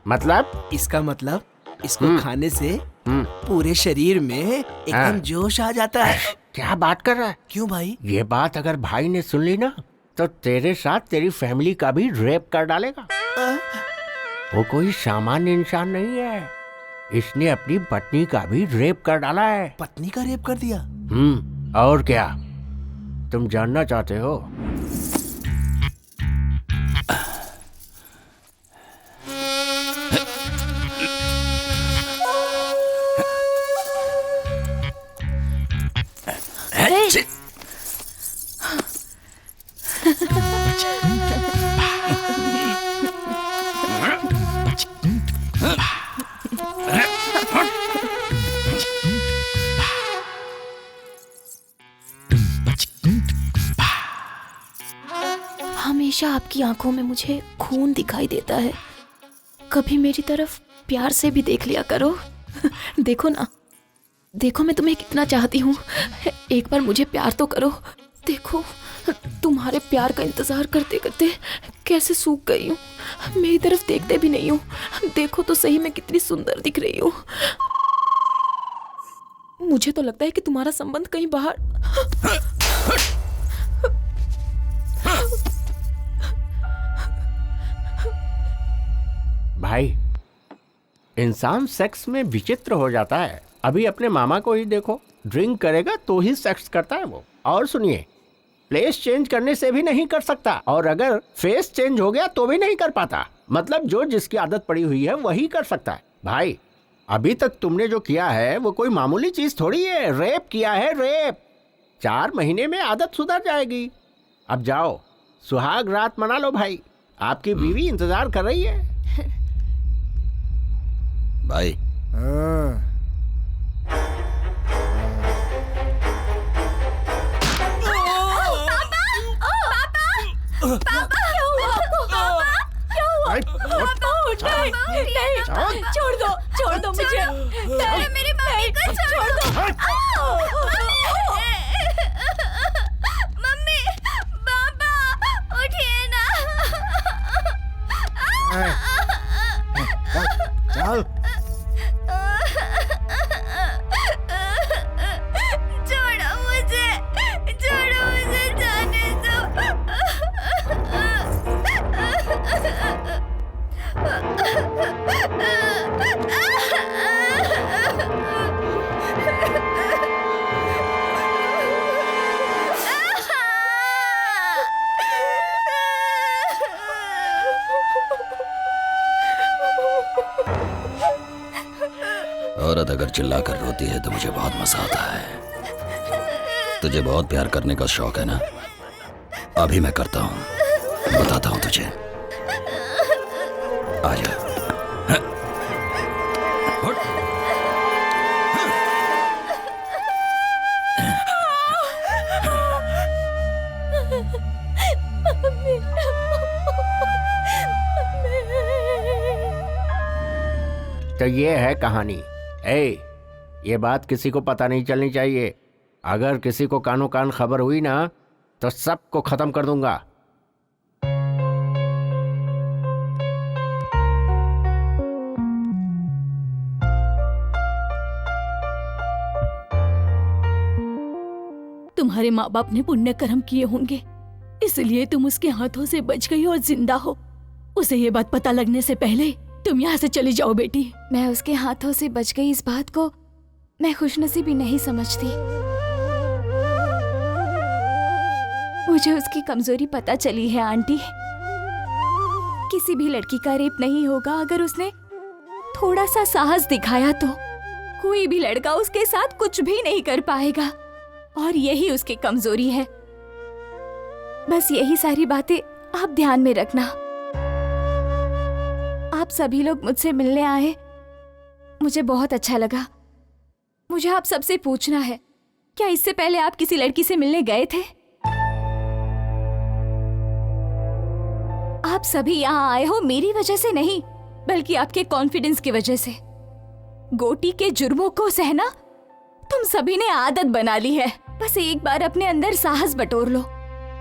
मतलब? इसका मतलब इसको खाने से पूरे शरीर में एकदम जोश आ जाता है। क्या बात कर रहा है? क्यों भाई? ये बात अगर भाई ने सुन ली ना, तो तेरे साथ तेरी फैमिली का भी रेप कर डालेगा। वो कोई सामान्य इंसान नहीं है। इसने अपनी पत्नी का भी रेप कर डाला है। पत्नी का रेप कर दिया? और क्या तुम जानना चाहते हो? हमेशा आपकी आंखों में मुझे खून दिखाई देता है। कभी मेरी तरफ प्यार से भी देख लिया करो। देखो ना, देखो मैं तुम्हें कितना चाहती हूँ। एक बार मुझे प्यार तो करो। देखो, तुम्हारे प्यार का इंतजार करते करते कैसे सूख गई हूँ। मेरी तरफ देखते भी नहीं हूँ। देखो तो सही मैं कितनी सुंदर दिख रही हूँ। मुझे तो लगता है कि तुम्हारा संबंध कहीं बाहर। भाई, इंसान सेक्स में विचित्र हो जाता है। अभी अपने मामा को ही देखो, ड्रिंक करेगा तो ही सेक्स करता है वो। और सुनिए, प्लेस चेंज करने से भी नहीं कर सकता, और अगर फेस चेंज हो गया तो भी नहीं कर पाता। मतलब जो जिसकी आदत पड़ी हुई है वही कर सकता है। भाई, अभी तक तुमने जो किया है वो कोई मामूली चीज थोड़ी है। रेप किया है, रेप। 4 महीने में आदत सुधर जाएगी। अब जाओ, सुहाग रात मना लो भाई। आपकी बीवी इंतजार कर रही है। भाई, छोड़ दो मुझे। मेरी मम्मी को छोड़ दो। मम्मी, पापा, उठिए ना। चल। छोड़ो मुझे जाने दो। औरत अगर चिल्ला कर रोती है तो मुझे बहुत मजा आता है। तुझे बहुत प्यार करने का शौक है ना? अभी मैं करता हूँ, बताता हूँ तुझे। आजा। तो ये है कहानी। ये बात किसी को पता नहीं चलनी चाहिए। अगर किसी को कानो कान खबर हुई ना तो सबको खत्म कर दूंगा। तुम्हारे माँ बाप ने पुण्य कर्म किए होंगे, इसलिए तुम उसके हाथों से बच गई और जिंदा हो। उसे ये बात पता लगने से पहले तुम यहाँ से चली जाओ बेटी। मैं उसके हाथों से बच गई इस बात को मैं खुशनसीबी नहीं समझती। मुझे उसकी कमजोरी पता चली है आंटी। किसी भी लड़की का रेप नहीं होगा अगर उसने थोड़ा सा साहस दिखाया तो। कोई भी लड़का उसके साथ कुछ भी नहीं कर पाएगा और यही उसकी कमजोरी है। बस यही सारी बातें आप ध्यान में रखना। आप सभी लोग मुझसे मिलने आए, मुझे बहुत अच्छा लगा। मुझे आप सबसे पूछना है, क्या इससे पहले आप किसी लड़की से मिलने गए थे? आप सभी यहाँ आए हो मेरी वजह से नहीं, बल्कि आपके कॉन्फिडेंस की वजह से। गोटी के जुर्मों को सहना तुम सभी ने आदत बना ली है। बस एक बार अपने अंदर साहस बटोर लो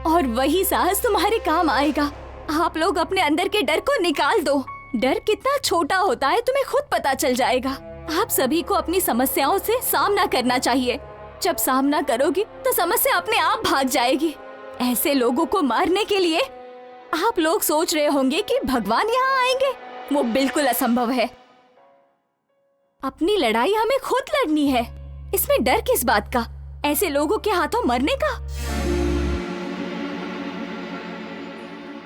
और वही साहस तुम्हारे काम आएगा। आप लोग अपने अंदर के डर को निकाल दो। डर कितना छोटा होता है तुम्हें खुद पता चल जाएगा। आप सभी को अपनी समस्याओं से सामना करना चाहिए। जब सामना करोगी तो समस्या अपने आप भाग जाएगी। ऐसे लोगों को मारने के लिए आप लोग सोच रहे होंगे कि भगवान यहाँ आएंगे, वो बिल्कुल असंभव है। अपनी लड़ाई हमें खुद लड़नी है, इसमें डर किस बात का? ऐसे लोगों के हाथों मरने का?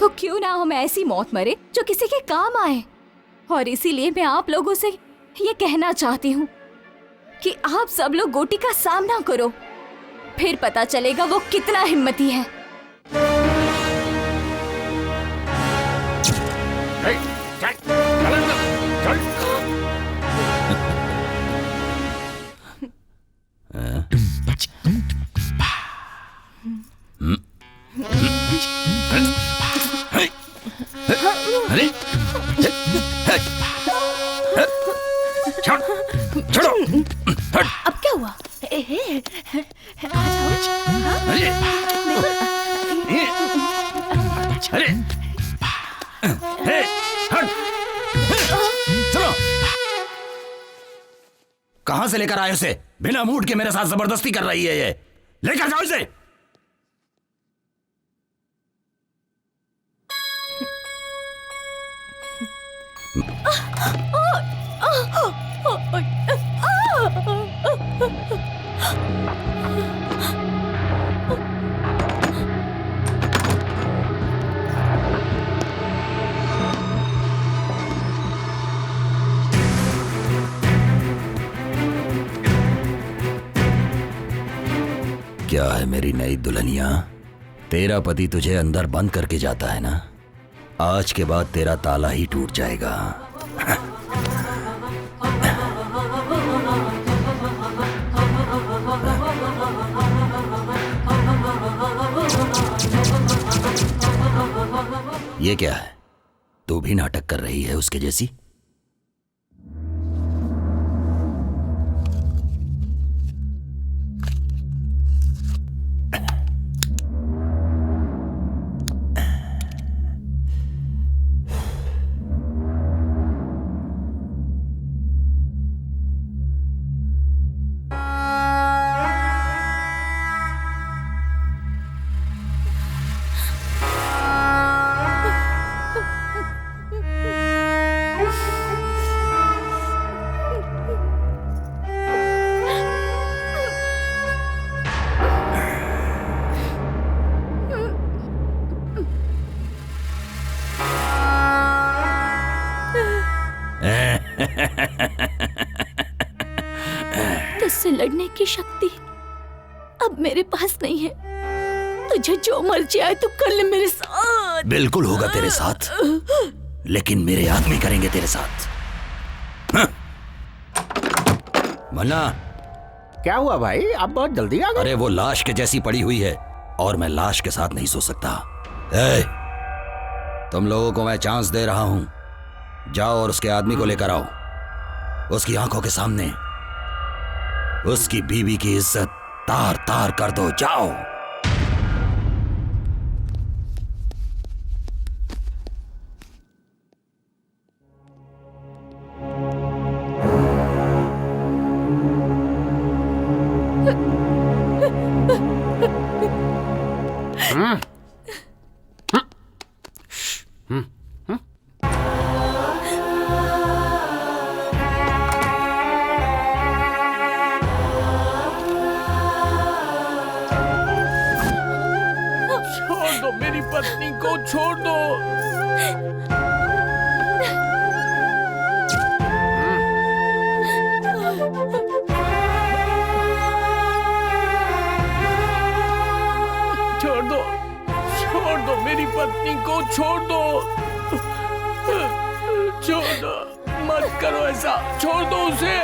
तो क्यों ना हम ऐसी मौत मरे जो किसी के काम आए। और इसीलिए मैं आप लोगों से ये कहना चाहती हूँ कि आप सब लोग गोटी का सामना करो, फिर पता चलेगा वो कितना हिम्मती है। छोड़ो। अब क्या हुआ? आ चलो। कहां से लेकर आए उसे? बिना मूड के मेरे साथ जबरदस्ती कर रही है ये। लेकर जाओ इसे। क्या है मेरी नई दुल्हनिया? तेरा पति तुझे अंदर बंद करके जाता है ना? आज के बाद तेरा ताला ही टूट जाएगा। ये क्या है? तू भी नाटक कर रही है उसके जैसी? तुझसे लड़ने की शक्ति अब मेरे पास नहीं है। तुझे जो मर्जी आए तो कर ले मेरे साथ। बिल्कुल होगा तेरे साथ, लेकिन मेरे आदमी करेंगे तेरे साथ। मन्ना, क्या हुआ भाई, आप बहुत जल्दी आ गए? अरे वो लाश के जैसी पड़ी हुई है और मैं लाश के साथ नहीं सो सकता। ए, तुम लोगों को मैं चांस दे रहा हूं, जाओ और उसके आदमी को लेकर आओ। उसकी आंखों के सामने उसकी बीवी की इज्जत तार तार कर दो। जाओ। छोड़ दो मेरी पत्नी को, छोड़ दो। छोड़ दो मेरी पत्नी को, छोड़ दो। छोड़ दो, मत करो ऐसा, छोड़ दो उसे।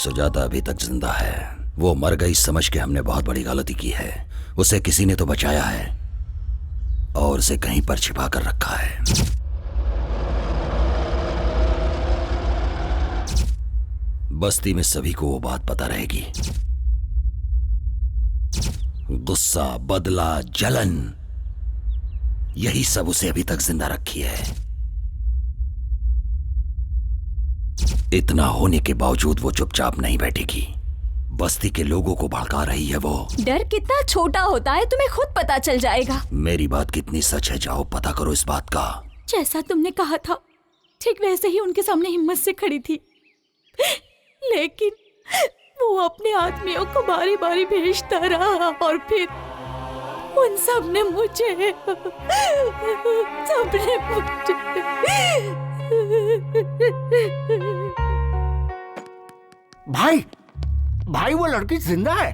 सुजाता अभी तक जिंदा है। वो मर गई समझ के हमने बहुत बड़ी गलती की है। उसे किसी ने तो बचाया है और उसे कहीं पर छिपा कर रखा है। बस्ती में सभी को वो बात पता रहेगी। गुस्सा, बदला, जलन, यही सब उसे अभी तक जिंदा रखी है। इतना होने के बावजूद वो चुपचाप नहीं बैठेगी। बस्ती के लोगों को भड़का रही है वो। डर कितना छोटा होता है तुम्हें खुद पता चल जाएगा। मेरी बात कितनी सच है, जाओ पता करो इस बात का। जैसा तुमने कहा था ठीक वैसे ही उनके सामने हिम्मत से खड़ी थी, लेकिन वो अपने आदमियों को बारी बारी भेजता रहा और फिर उन सब ने मुझे भाई वो लड़की जिंदा है।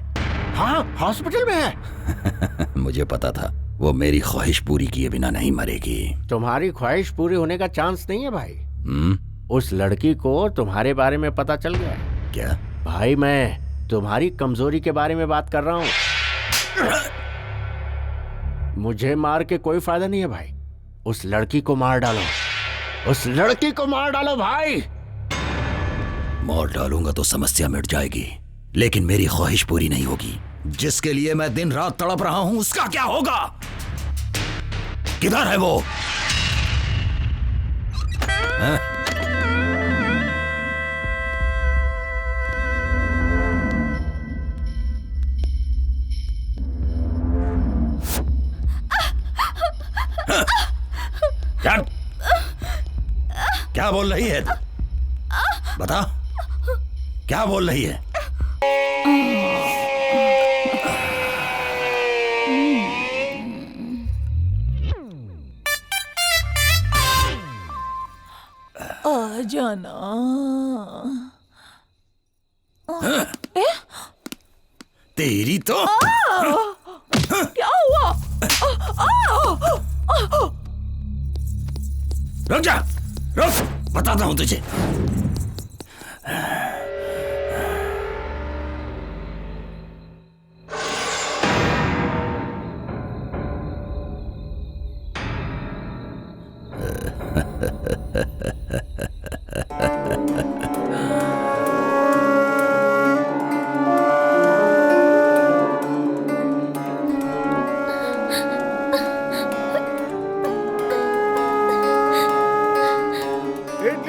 हाँ, हॉस्पिटल में है। मुझे पता था वो मेरी ख्वाहिश पूरी किए बिना नहीं मरेगी। तुम्हारी ख्वाहिश पूरी होने का चांस नहीं है भाई। उस लड़की को तुम्हारे बारे में पता चल गया है। क्या? भाई मैं तुम्हारी कमजोरी के बारे में बात कर रहा हूँ। मुझे मार के कोई फायदा नहीं है भाई। उस लड़की को मार डालो, उस लड़की को मार डालो भाई। मार डालूंगा तो समस्या मिट जाएगी, लेकिन मेरी ख्वाहिश पूरी नहीं होगी। जिसके लिए मैं दिन रात तड़प रहा हूं उसका क्या होगा? किधर है वो? क्या बोल रही है तू? बता, क्या बोल रही है? जाना। तेरी तो क्या हुआ? रुक जा, रुक, बताता हूं तुझे।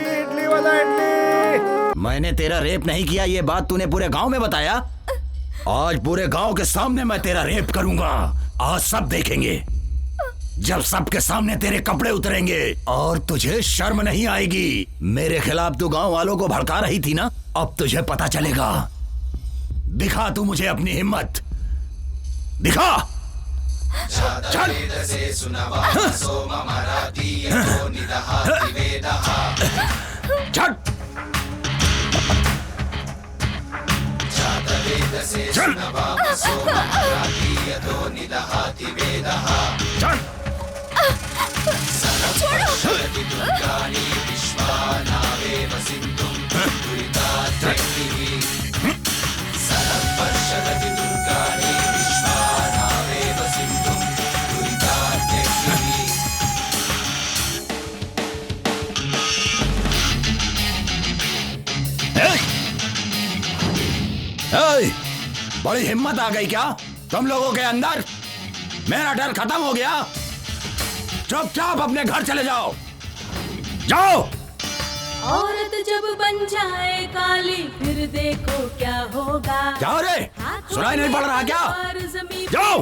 इडली वाला इडली। मैंने तेरा रेप नहीं किया, ये बात तूने पूरे गांव में बताया। आज पूरे गांव के सामने मैं तेरा रेप करूंगा। आज सब देखेंगे जब सबके सामने तेरे कपड़े उतरेंगे और तुझे शर्म नहीं आएगी। मेरे खिलाफ तू गांव वालों को भड़का रही थी ना, अब तुझे पता चलेगा। दिखा तू मुझे अपनी हिम्मत, दिखा। चल। चल। चल। चल। बड़ी हिम्मत आ गई क्या तुम लोगों के अंदर? मेरा डर खत्म हो गया। चुपचाप अपने घर चले जाओ, जाओ। औरत जब बन जाए काली फिर देखो क्या होगा। जाओ रे, सुनाई नहीं पड़ रहा क्या? जाओ।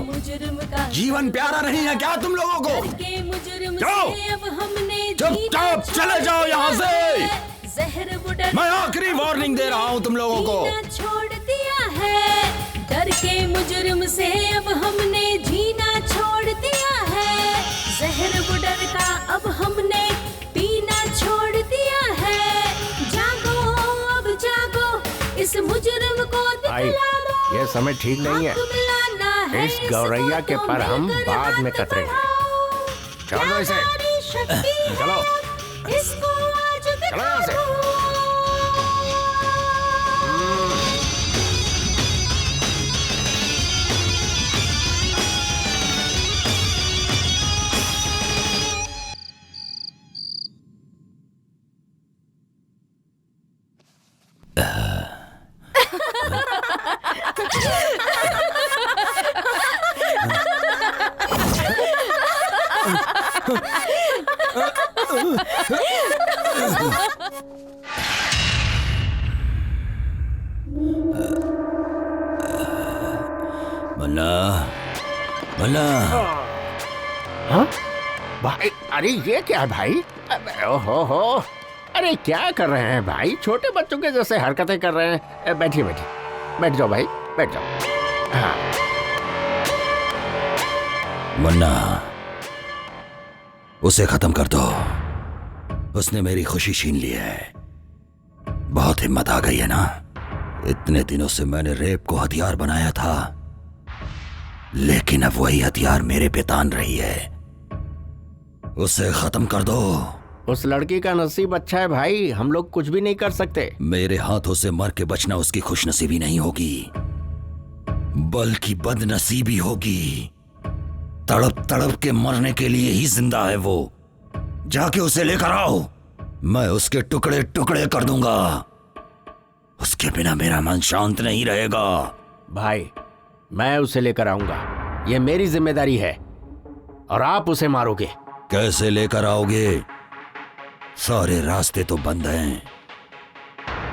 जीवन प्यारा नहीं है क्या तुम लोगों को? जाओ, चुपचाप चले जाओ यहाँ से। मैं आखिरी वार्निंग दे रहा हूँ तुम लोगों को। छोड़ दिया है डर के मुजरिम से, अब हमने जीना छोड़ दिया है। जहर बुडर का अब हमने पीना छोड़ दिया है। जागो अब जागो, इस मुजरिम को दिखला दो। ये समय ठीक नहीं है। इस गौरैया के पर हम बाद में कतरेंगे। चलो इसे, चलो, इसको आज चलो यहाँ से। मन्ना, मन्ना। हाँ? भाई, अरे ये क्या है भाई? ओहो, अरे क्या कर रहे हैं भाई? छोटे बच्चों के जैसे हरकतें कर रहे हैं। बैठिए बैठिए, बैठ जाओ भाई, बैठ जाओ। हाँ। मन्ना, उसे खत्म कर दो। उसने मेरी खुशी छीन ली है। बहुत हिम्मत आ गई है ना? इतने दिनों से मैंने रेप को हथियार बनाया था, लेकिन अब वही हथियार मेरे पे तान रही है। उसे खत्म कर दो। उस लड़की का नसीब अच्छा है भाई, हम लोग कुछ भी नहीं कर सकते। मेरे हाथों से मर के बचना उसकी खुशनसीबी नहीं होगी, बल्कि बदनसीबी होगी। तड़प तड़प के मरने के लिए ही जिंदा है वो। जाके उसे लेकर आओ, मैं उसके टुकड़े टुकड़े कर दूंगा। उसके बिना मेरा मन शांत नहीं रहेगा। भाई, मैं उसे लेकर आऊंगा, ये मेरी जिम्मेदारी है। और आप उसे मारोगे। कैसे लेकर आओगे? सारे रास्ते तो बंद हैं।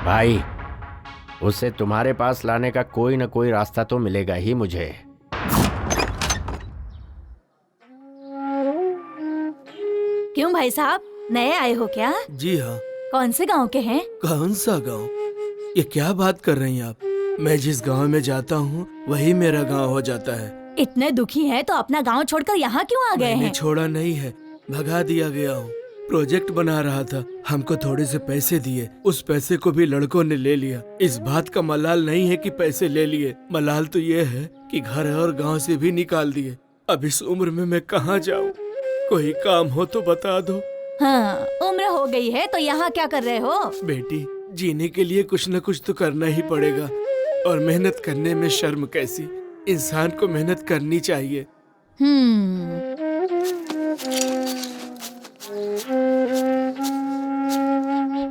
भाई, उसे तुम्हारे पास लाने का कोई न कोई रास्ता तो मिलेगा ही मुझे। क्यों भाई साहब, नए आए हो क्या? जी हाँ। कौन से गांव के हैं? कौन सा गांव? ये क्या बात कर रही हैं आप? मैं जिस गांव में जाता हूँ वही मेरा गांव हो जाता है। इतने दुखी हैं तो अपना गांव छोड़कर यहाँ क्यों आ गए मैंने हैं? छोड़ा नहीं है, भगा दिया गया हूँ। प्रोजेक्ट बना रहा था। हमको थोड़े से पैसे दिए, उस पैसे को भी लड़कों ने ले लिया। इस बात का मलाल नहीं है कि पैसे ले लिए, मलाल तो ये है कि घर और गांव से भी निकाल दिए। अब इस उम्र में मैं कहाँ जाऊँ? कोई काम हो तो बता दो। हाँ, उम्र हो गई है तो यहाँ क्या कर रहे हो? बेटी, जीने के लिए कुछ न कुछ तो करना ही पड़ेगा, और मेहनत करने में शर्म कैसी? इंसान को मेहनत करनी चाहिए।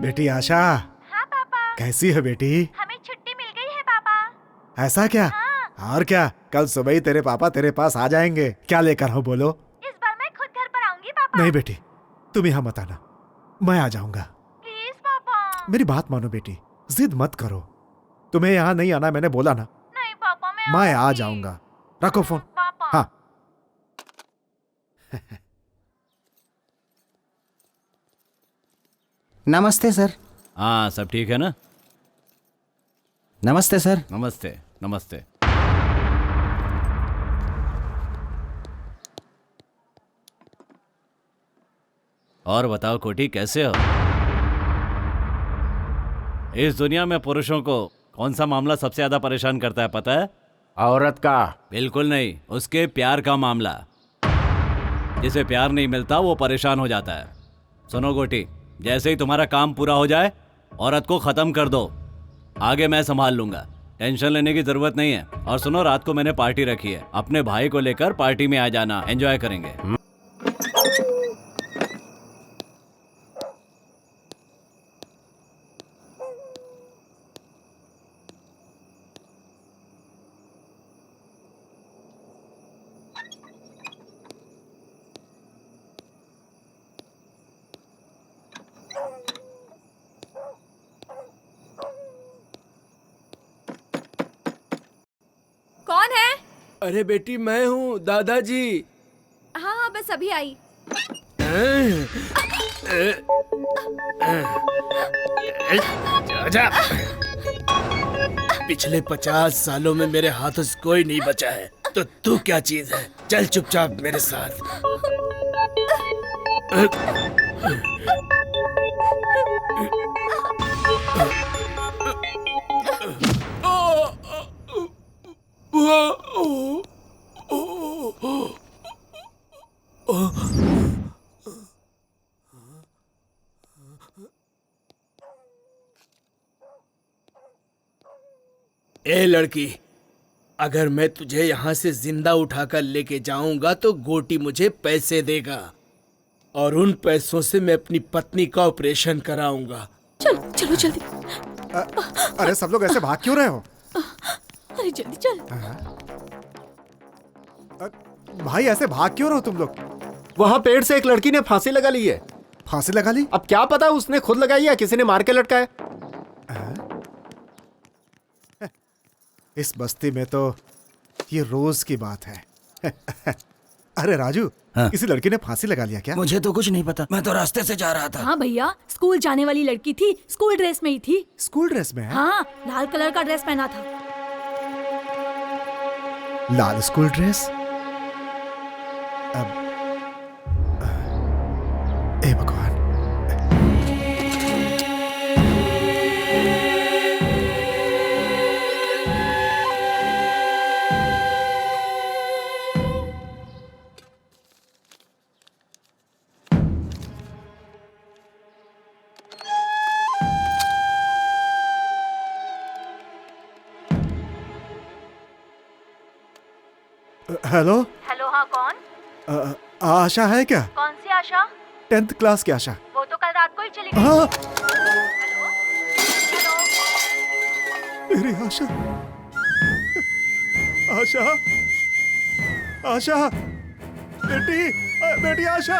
बेटी आशा। हाँ पापा। कैसी है बेटी? हमें छुट्टी मिल गई है पापा। ऐसा क्या? हाँ। और क्या, कल सुबह ही तेरे पापा तेरे पास आ जाएंगे। क्या लेकर हो बोलो? इस बार मैं खुद घर पर आऊंगी पापा। नहीं बेटी, तुम यहाँ मत आना, मैं आ जाऊंगा। प्लीज पापा। मेरी बात मानो बेटी, जिद मत करो। तुम्हें यहाँ नहीं आना, मैंने बोला ना। नहीं पापा, मैं आ जाऊंगा। रखो फोन। पापा। हाँ। नमस्ते सर। हाँ, सब ठीक है ना? नमस्ते सर। नमस्ते नमस्ते। और बताओ कोटी, कैसे हो? इस दुनिया में पुरुषों को कौन सा मामला सबसे ज्यादा परेशान करता है पता है? औरत का? बिल्कुल नहीं, उसके प्यार का मामला। जिसे प्यार नहीं मिलता वो परेशान हो जाता है। सुनो गोटी, जैसे ही तुम्हारा काम पूरा हो जाए औरत को खत्म कर दो, आगे मैं संभाल लूंगा। टेंशन लेने की जरूरत नहीं है। और सुनो, रात को मैंने पार्टी रखी है, अपने भाई को लेकर पार्टी में आ जाना, एंजॉय करेंगे। कौन है? अरे बेटी, मैं हूँ, दादाजी। हाँ हाँ, बस अभी आई। जा। पिछले 50 सालों में मेरे हाथों से कोई नहीं बचा है, तो तू क्या चीज है? चल चुपचाप मेरे साथ। ए लड़की, अगर मैं तुझे यहाँ से जिंदा उठाकर लेके जाऊंगा तो गोटी मुझे पैसे देगा, और उन पैसों से मैं अपनी पत्नी का ऑपरेशन कराऊंगा। चलो चलो जल्दी। अरे सब लोग ऐसे भाग क्यों रहे हो? अरे जल्दी चल। भाई ऐसे भाग क्यों रहे हो तुम लोग? वहाँ पेड़ से एक लड़की ने फांसी लगा ली है। फांसी लगा ली? अब क्या पता उसने खुद लगाई या किसी ने मार के लटकाया। इस बस्ती में तो ये रोज की बात है। अरे राजू, हाँ? किसी लड़की ने फांसी लगा लिया क्या? मुझे तो कुछ नहीं पता, मैं तो रास्ते से जा रहा था। हाँ भैया, स्कूल जाने वाली लड़की थी, स्कूल ड्रेस में ही थी। स्कूल ड्रेस में है? हाँ, लाल कलर का ड्रेस पहना था। लाल स्कूल ड्रेस? अब ए भगवान। हेलो। हेलो, हाँ कौन? आशा है क्या? कौन सी आशा? 10th क्लास की आशा। वो तो कल रात को ही चली गई। हाँ। Hello hello. मेरी आशा। आशा, आशा, बेटी, बेटी आशा।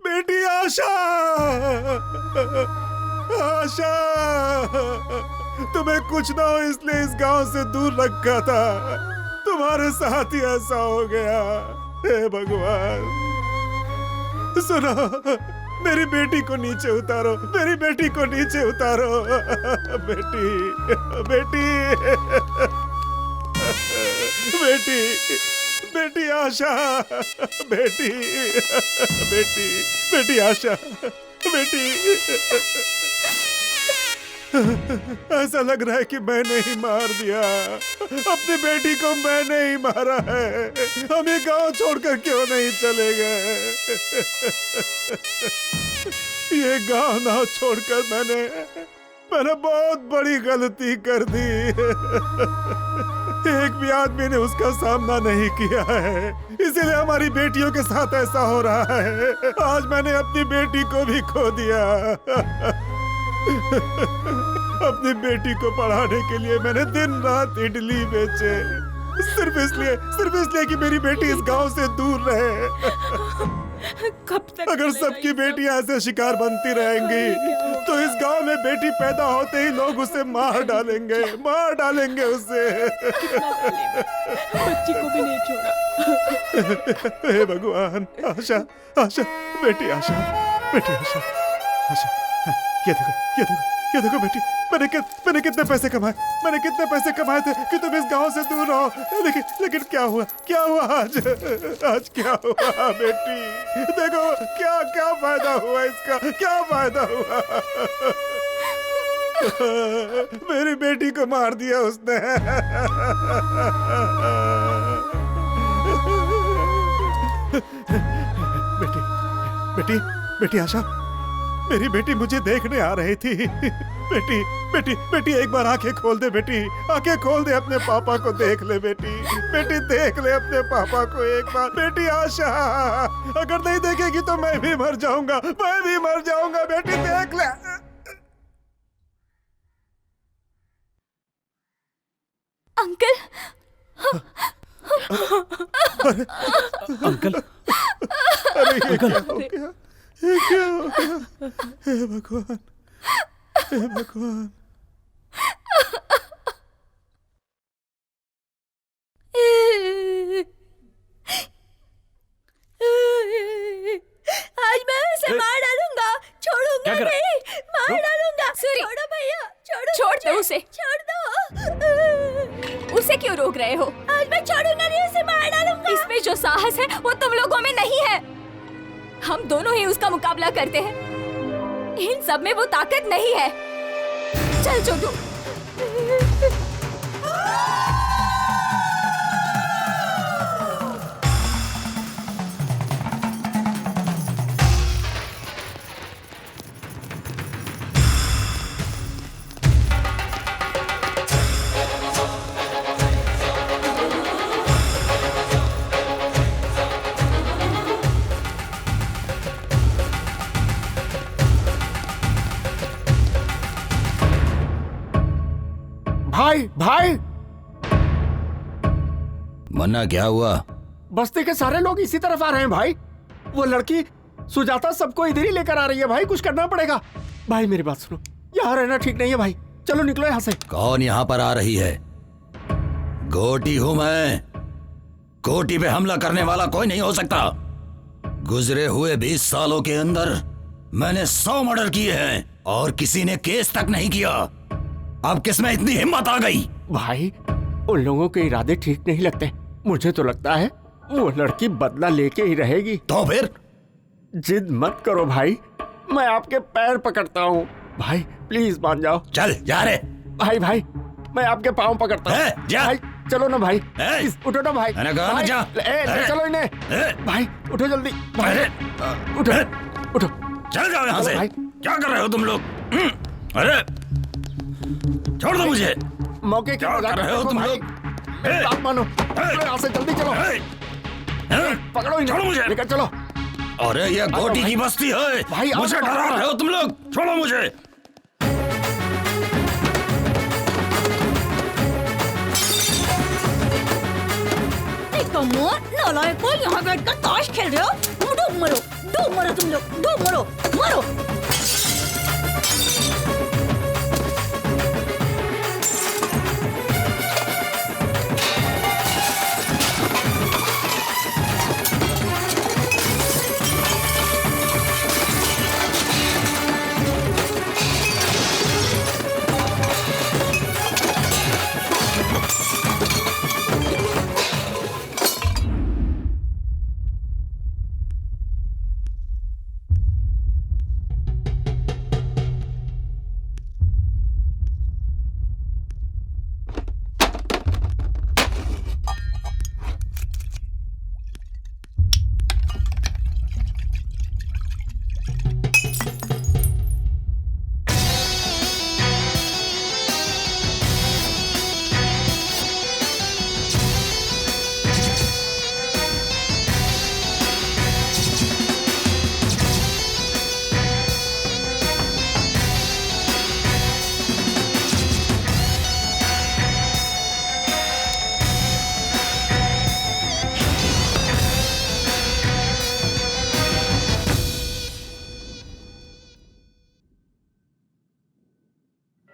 बेटी आशा, आशा, तुम्हें कुछ ना हो इसलिए इस गांव से दूर रखा था, तुम्हारे साथ ही ऐसा हो गया। हे भगवान, सुनो, मेरी बेटी को नीचे उतारो, मेरी बेटी को नीचे उतारो। बेटी, बेटी, बेटी, बेटी आशा, बेटी, बेटी, बेटी आशा, बेटी। ऐसा लग रहा है कि मैंने ही मार दिया, अपनी बेटी को मैंने ही मारा है। हम ये गांव छोड़कर क्यों नहीं चले गए? ये गांव ना छोड़कर मैंने बहुत बड़ी गलती कर दी। एक भी आदमी ने उसका सामना नहीं किया है, इसीलिए हमारी बेटियों के साथ ऐसा हो रहा है। आज मैंने अपनी बेटी को भी खो दिया। अपनी बेटी को पढ़ाने के लिए मैंने दिन रात इडली बेचे, सिर्फ इसलिए कि मेरी बेटी इस गांव से दूर रहे। कब तक अगर सबकी बेटियां ऐसे शिकार बनती रहेंगी तो इस गांव में बेटी पैदा होते ही लोग उसे मार डालेंगे उसे। बच्ची को भी नहीं छोड़ा। हे भगवान, आशा, बेटी आशा, ये देखो बेटी, मैंने कितने पैसे कमाए थे कि तुम इस गांव से दूर रहो। लेकिन क्या हुआ आज क्या हुआ बेटी? देखो क्या फायदा हुआ इसका, क्या फायदा हुआ? मेरी बेटी को मार दिया उसने। बेटी आशा, मेरी बेटी मुझे देखने आ रही थी। बेटी एक बार आंखें खोल दे बेटी, आंखें खोल दे, अपने पापा को देख ले बेटी, देख ले अपने पापा को एक बार। बेटी आशा, अगर नहीं देखेगी तो मैं भी मर जाऊंगा, बेटी देख ले। अंकल, अंकल, अरे ये क्या हो गया? हे भगवान, आज मैं उसे मार डालूंगा, छोड़ूंगा नहीं, मार डालूंगा। छोड़ो भैया, छोड़ दो उसे। छोड़ दो। उसे क्यों रोक रहे हो? आज मैं छोड़ूंगा नहीं, उसे मार डालूंगा। इसमें जो साहस है वो तुम लोगों में नहीं है। हम दोनों ही उसका मुकाबला करते हैं, इन सब में वो ताकत नहीं है। चल छोटू। भाई, मन्ना, क्या हुआ? बस्ती के सारे लोग इसी तरफ आ रहे हैं भाई। वो लड़की सुजाता सबको इधर ही लेकर आ रही है भाई, कुछ करना पड़ेगा। भाई मेरी बात सुनो, यहाँ रहना ठीक नहीं है भाई, चलो निकलो यहाँ से। कौन यहाँ पर आ रही है? गोटी हूं मैं। गोटी पे हमला करने वाला कोई नहीं हो सकता। गुजरे हुए 20 सालों के अंदर मैंने 100 मर्डर किए हैं और किसी ने केस तक नहीं किया। अब किसमें इतनी हिम्मत आ गई? भाई उन लोगों के इरादे ठीक नहीं लगते। मुझे तो लगता है वो लड़की बदला लेके ही रहेगी। तो फिर? जिद मत करो भाई, मैं आपके पैर पकड़ता हूँ। भाई प्लीज मान जाओ। चल जा रे। भाई मैं आपके पाँव पकड़ता हूँ। भाई चलो ना भाई, उठो ना भाई। मैंने कहा ना जा। ले चलो इन्हें। भाई उठो जल्दी। उठो चल जाओ यहाँ से। क्या कर रहे हो तुम लोग? अरे छोड़ दो मुझे। मौके क्या कर रहे हो तुम लोग? बात मानो, यहाँ से जल्दी चलो। पकड़ो इन्हें, छोड़ो मुझे। लेकर चलो। अरे ये गोटी की बस्ती है भाई, मुझे डरा रहे हो तुम लोग। छोड़ो मुझे। नालायक को यहाँ बैठकर ताश खेल रहे हो? डूब मरो तुम लोग, डूब मरो।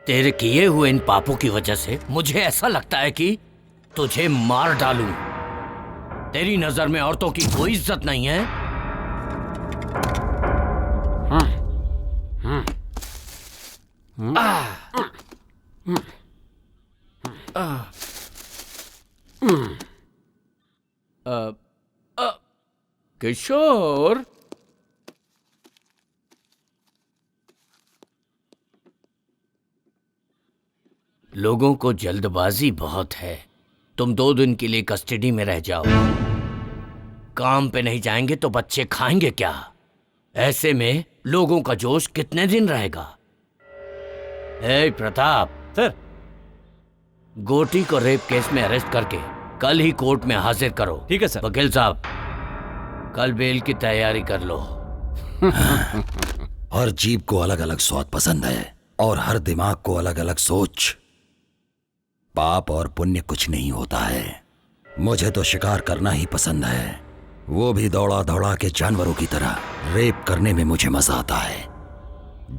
तेरे किए हुए इन पापों की वजह से मुझे ऐसा लगता है कि तुझे मार डालूं। तेरी नजर में औरतों की कोई इज्जत नहीं है। किशोर, लोगों को जल्दबाजी बहुत है। तुम 2 दिन के लिए कस्टडी में रह जाओ। काम पे नहीं जाएंगे तो बच्चे खाएंगे क्या? ऐसे में लोगों का जोश कितने दिन रहेगा? ए प्रताप सर, गोटी को रेप केस में अरेस्ट करके कल ही कोर्ट में हाजिर करो। ठीक है सर। वकील साहब, कल बेल की तैयारी कर लो। हर जीभ को अलग अलग स्वाद पसंद है और हर दिमाग को अलग अलग सोच। पाप और पुण्य कुछ नहीं होता है। मुझे तो शिकार करना ही पसंद है, वो भी दौड़ा दौड़ा के जानवरों की तरह। रेप करने में मुझे मजा आता है।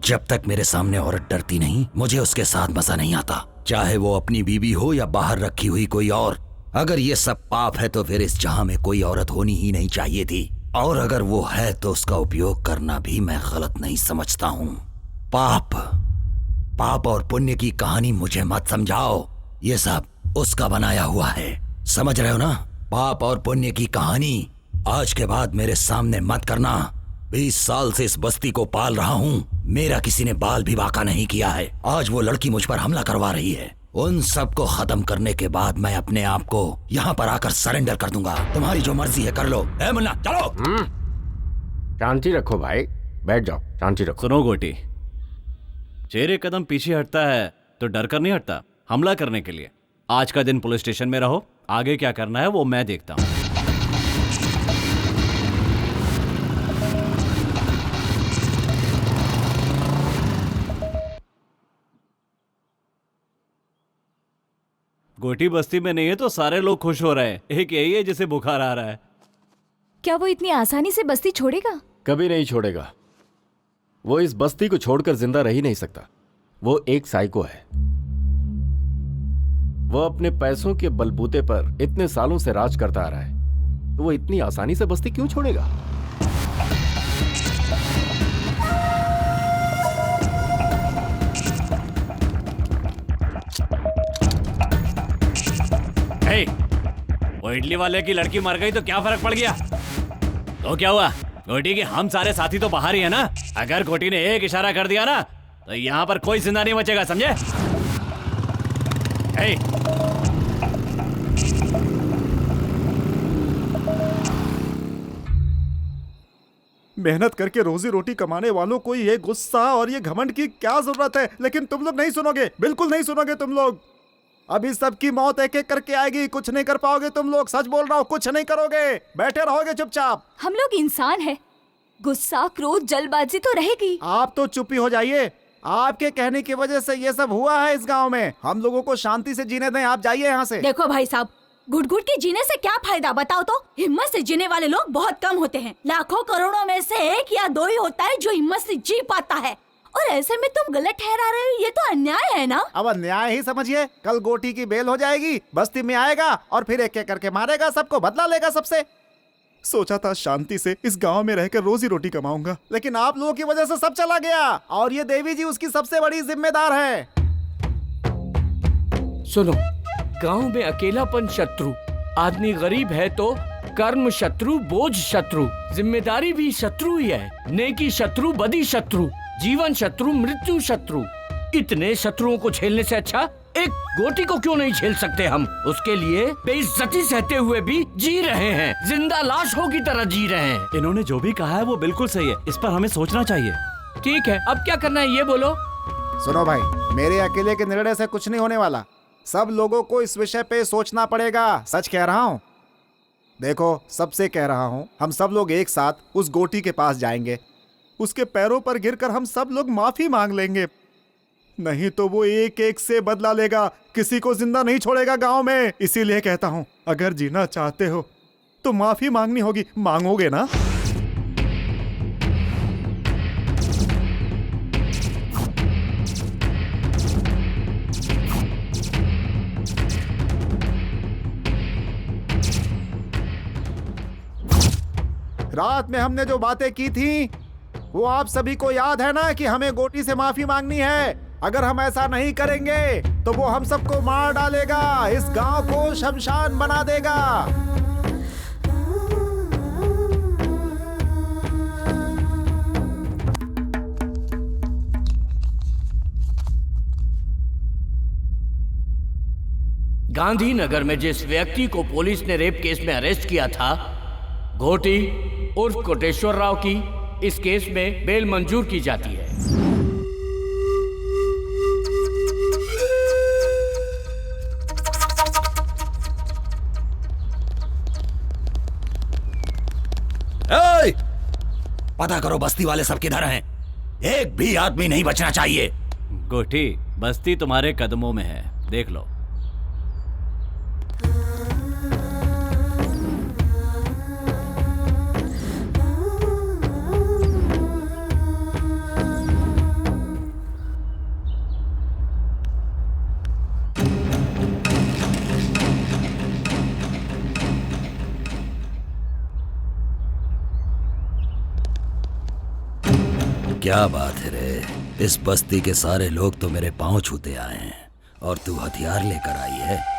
जब तक मेरे सामने औरत डरती नहीं, मुझे उसके साथ मजा नहीं आता, चाहे वो अपनी बीवी हो या बाहर रखी हुई कोई और। अगर ये सब पाप है तो फिर इस जहां में कोई औरत होनी ही नहीं चाहिए थी, और अगर वो है तो उसका उपयोग करना भी मैं गलत नहीं समझता हूं। पाप और पुण्य की कहानी मुझे मत समझाओ, ये सब उसका बनाया हुआ है। समझ रहे हो ना? पाप और पुण्य की कहानी आज के बाद मेरे सामने मत करना। 20 साल से इस बस्ती को पाल रहा हूँ, मेरा किसी ने बाल भी बांका नहीं किया है। आज वो लड़की मुझ पर हमला करवा रही है। उन सब को खत्म करने के बाद मैं अपने आप को यहाँ पर आकर सरेंडर कर दूंगा। तुम्हारी जो मर्जी है कर लो। ए मुन्ना, चलो। शांति रखो भाई, बैठ जाओ, शांति रखो। सुनो गोटी, शेर एक कदम पीछे हटता है तो डर कर नहीं हटता, हमला करने के लिए। आज का दिन पुलिस स्टेशन में रहो, आगे क्या करना है वो मैं देखता हूँ। गोटी बस्ती में नहीं है तो सारे लोग खुश हो रहे हैं। एक यही है जिसे बुखार आ रहा है। क्या वो इतनी आसानी से बस्ती छोड़ेगा? कभी नहीं छोड़ेगा। वो इस बस्ती को छोड़कर जिंदा रह ही नहीं सकता। वो एक साइको है। वो अपने पैसों के बलबूते पर इतने सालों से राज करता आ रहा है, तो वो इतनी आसानी से बस्ती क्यों छोड़ेगा? हे, वो इडली वाले की लड़की मर गई तो क्या फर्क पड़ गया? तो क्या हुआ? गोटी के हम सारे साथी तो बाहर ही है ना। अगर गोटी ने एक इशारा कर दिया ना तो यहाँ पर कोई जिंदा नहीं बचेगा, समझे? हे, मेहनत करके रोजी रोटी कमाने वालों को ये गुस्सा और ये घमंड की क्या जरूरत है? लेकिन तुम लोग नहीं सुनोगे, बिल्कुल नहीं सुनोगे तुम लोग। अभी सबकी मौत एक एक करके आएगी, कुछ नहीं कर पाओगे तुम लोग। सच बोल रहा हूँ, कुछ नहीं करोगे, बैठे रहोगे चुपचाप। हम लोग इंसान हैं, गुस्सा, क्रोध, जल्दबाजी तो रहेगी। आप तो चुप ही हो जाइए। आपके कहने की वजह से ये सब हुआ है इस गांव में। हम लोगों को शांति से जीने दें, आप जाइए यहाँ से। देखो भाई साहब, घुट घुट के जीने से क्या फायदा बताओ तो? हिम्मत से जीने वाले लोग बहुत कम होते हैं। लाखों करोड़ों में से 1 या 2 ही होता है जो हिम्मत से जी पाता है। और ऐसे में तुम गलत ठहरा रहे हो, ये तो अन्याय है ना? अब अन्याय ही समझिए। कल गोटी की बेल हो जाएगी, बस्ती में आएगा और फिर एक एक करके मारेगा सबको, बदला लेगा सबसे। सोचा था शांति से इस गांव में रहकर रोजी रोटी कमाऊंगा, लेकिन आप लोगों की वजह से सब चला गया। और ये देवी जी उसकी सबसे बड़ी जिम्मेदार है। सुनो, गांव में अकेलापन शत्रु, आदमी गरीब है तो कर्म शत्रु, बोझ शत्रु, जिम्मेदारी भी शत्रु ही है। नेकी शत्रु, बदी शत्रु, जीवन शत्रु, मृत्यु शत्रु। इतने शत्रुओं को झेलने से अच्छा एक गोटी को क्यों नहीं झेल सकते हम? उसके लिए बेइज्जती सहते हुए भी जी रहे हैं, जिंदा लाशों की तरह जी रहे हैं। इन्होंने जो भी कहा है वो बिल्कुल सही है, इस पर हमें सोचना चाहिए। ठीक है, अब क्या करना है ये बोलो। सुनो भाई, मेरे अकेले के निर्णय से कुछ नहीं होने वाला। सब लोगों को इस विषय पे सोचना पड़ेगा। सच कह रहा हूँ, देखो सबसे कह रहा हूँ, हम सब लोग एक साथ उस गोटी के पास जाएंगे। उसके पैरों पर गिरकर हम सब लोग माफी मांग लेंगे, नहीं तो वो एक एक से बदला लेगा, किसी को जिंदा नहीं छोड़ेगा गांव में। इसीलिए कहता हूँ, अगर जीना चाहते हो तो माफी मांगनी होगी। मांगोगे ना? रात में हमने जो बातें की थी वो आप सभी को याद है ना, कि हमें गोटी से माफी मांगनी है। अगर हम ऐसा नहीं करेंगे तो वो हम सबको मार डालेगा, इस गांव को शमशान बना देगा। गांधीनगर में जिस व्यक्ति को पुलिस ने रेप केस में अरेस्ट किया था, घोटी उर्फ कोटेश्वर राव की इस केस में बेल मंजूर की जाती है। पता करो बस्ती वाले सब किधर हैं। एक भी आदमी नहीं बचना चाहिए। गोटी, बस्ती तुम्हारे कदमों में है, देख लो। क्या बात है रे, इस बस्ती के सारे लोग तो मेरे पांव छूते आए हैं और तू हथियार लेकर आई है।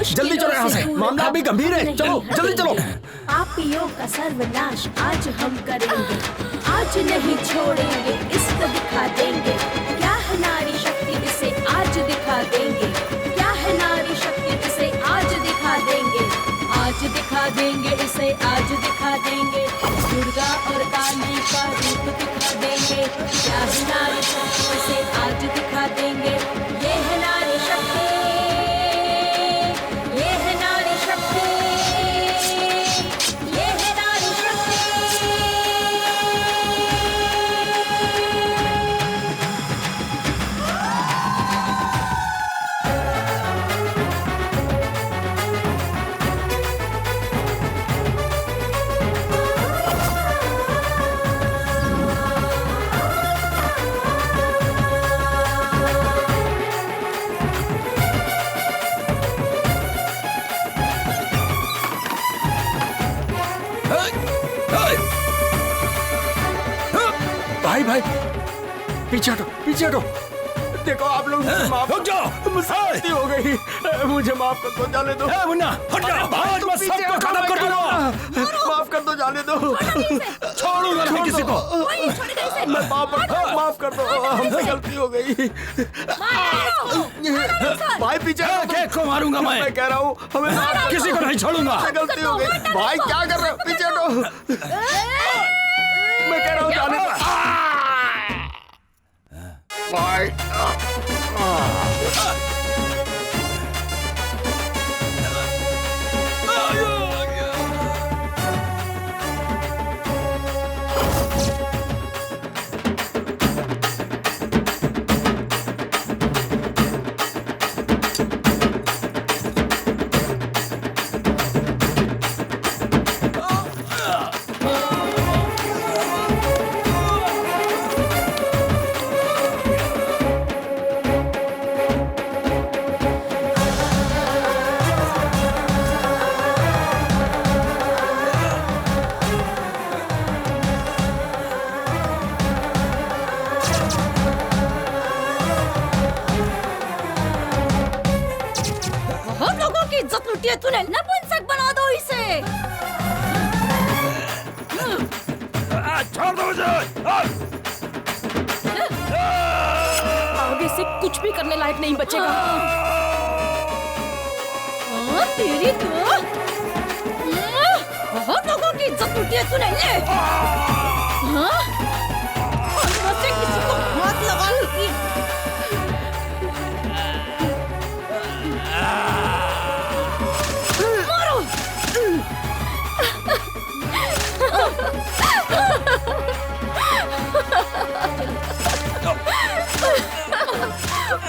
जल्दी चलो यहाँ से, मामला अभी गंभीर है। चलो जल्दी चलो। पापियों का सर्वनाश आज हम करेंगे, आज नहीं छोड़ेंगे, इसको दिखा देंगे। क्या है नारी शक्ति, इसे आज दिखा देंगे। क्या है नारी शक्ति, इसे आज दिखा देंगे। आज दिखा देंगे, इसे आज दिखा देंगे। दुर्गा और काली का रूप दिखा देंगे। क्या है नारी शक्ति, इसे आज दिखा देंगे। ये है नारी शक्ति, भाई पीछे हटो, पीछे हटो। देखो आप लोग माफ रुक जाओ, मुझसे गलती हो गई, मुझे माफ कर दो, जाने दो। मुन्ना हट जाओ, आज मैं सबको खत्म कर दूंगा। माफ कर दो, जाने दो, छोड़ूंगा नहीं किसी को। मैं माफ कर दो, हमसे गलती हो गई। भाई पीछे केक को मारूंगा मैं कह रहा हूँ, हमें किसी को नहीं छोड़ूंगा। गलती हो गई। भाई क्या कर रहे हो, पीछे हटो। मैं कह रहा हूँ जाने दो। भाई चुतिया तूने नपुंसक बना दो इसे। छोड़ दो मुझे। आगे से कुछ भी करने लायक नहीं बचेगा। तेरी तो बहुत लोगों की इज्जत लूटी है तूने। से किसी को हाथ लगा ली। मारो।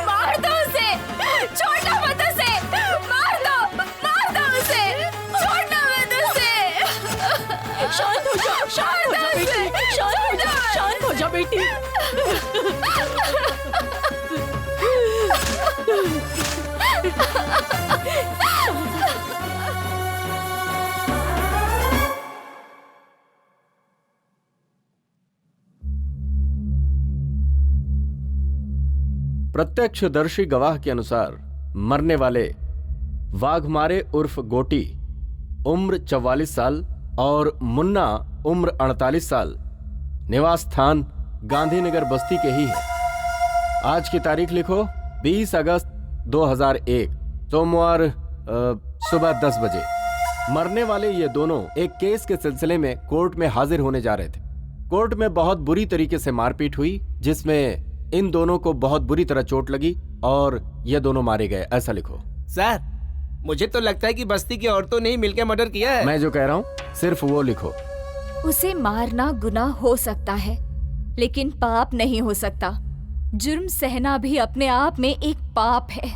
मार दो उसे, छोड़ना मत उसे, मार दो उसे, छोड़ना मत उसे। शांत हो जा, शांत हो जा बेटी, शांत हो जा बेटी। प्रत्यक्षदर्शी गवाह के अनुसार मरने वाले वाघमारे उर्फ गोटी उम्र 44 साल और मुन्ना उम्र 48 साल निवास स्थान गांधीनगर बस्ती के ही है। आज की तारीख लिखो 20 अगस्त 2001 सोमवार सुबह 10 बजे। मरने वाले ये दोनों एक केस के सिलसिले में कोर्ट में हाजिर होने जा रहे थे। कोर्ट में बहुत बुरी तरीके से मारपीट हुई जिसमें इन दोनों को बहुत बुरी तरह चोट लगी और ये दोनों मारे गए, ऐसा लिखो। सर, मुझे तो लगता है कि बस्ती की औरतों ने ही मिलकर मर्डर किया है। मैं जो कह रहा हूँ सिर्फ वो लिखो। उसे मारना गुनाह हो सकता है लेकिन पाप नहीं हो सकता। जुर्म सहना भी अपने आप में एक पाप है।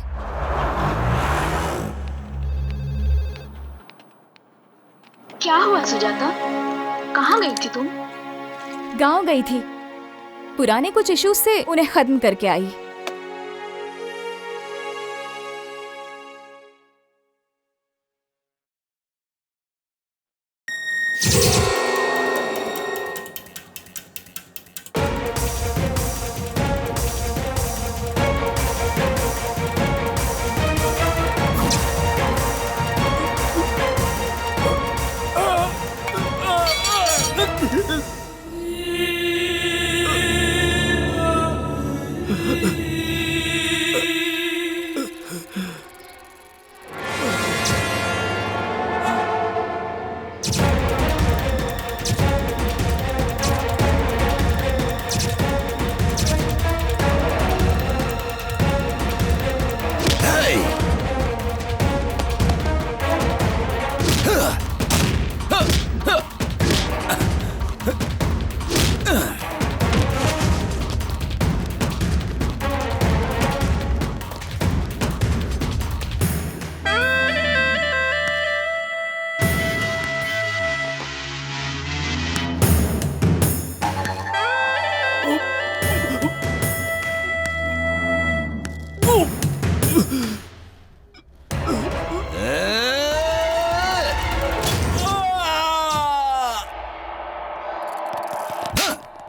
क्या हुआ सुजाता? कहाँ गई थी तुम? गांव गई थी, पुराने कुछ इश्यूज से उन्हें खत्म करके आई।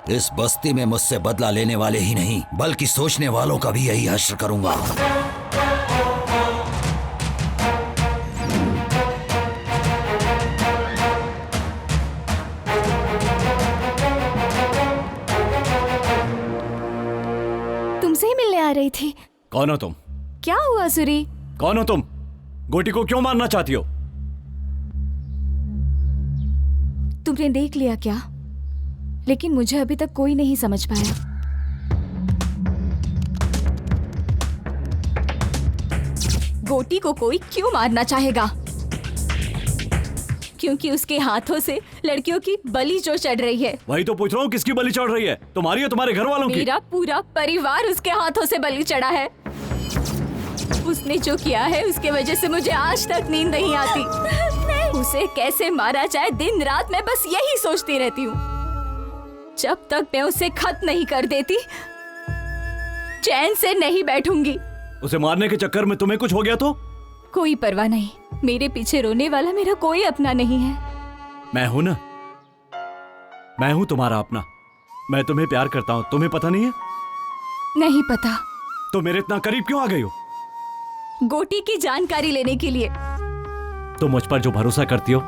इस बस्ती में मुझसे बदला लेने वाले ही नहीं बल्कि सोचने वालों का भी यही हश्र करूंगा। तुमसे ही मिलने आ रही थी। कौन हो तुम? क्या हुआ सूरी? कौन हो तुम? गोटी को क्यों मारना चाहती हो? तुमने देख लिया क्या? लेकिन मुझे अभी तक कोई नहीं समझ पाया। गोटी को कोई क्यों मारना चाहेगा? क्योंकि उसके हाथों से लड़कियों की बलि जो चढ़ रही है। वही तो पूछ रहा हूँ, किसकी बलि चढ़ रही है? तुम्हारी या तुम्हारे घर वालों की? मेरा पूरा परिवार उसके हाथों से बलि चढ़ा है। उसने जो किया है उसके वजह से मुझे आज तक नींद नहीं आती। उसे कैसे मारा जाए दिन रात मैं बस यही सोचती रहती हूँ। जब तक मैं उसे खत्म नहीं कर देती चैन से नहीं बैठूंगी। उसे मारने के चक्कर में तुम्हें कुछ हो गया तो? कोई परवाह नहीं, मेरे पीछे रोने वाला मेरा कोई अपना नहीं है। मैं हूं ना, मैं हूं तुम्हारा अपना। मैं तुम्हें प्यार करता हूं, तुम्हें पता नहीं है? नहीं पता। तो मेरे इतना करीब क्यों आ गई हो? गोटी की जानकारी लेने के लिए। तुम मुझ पर जो भरोसा करती हो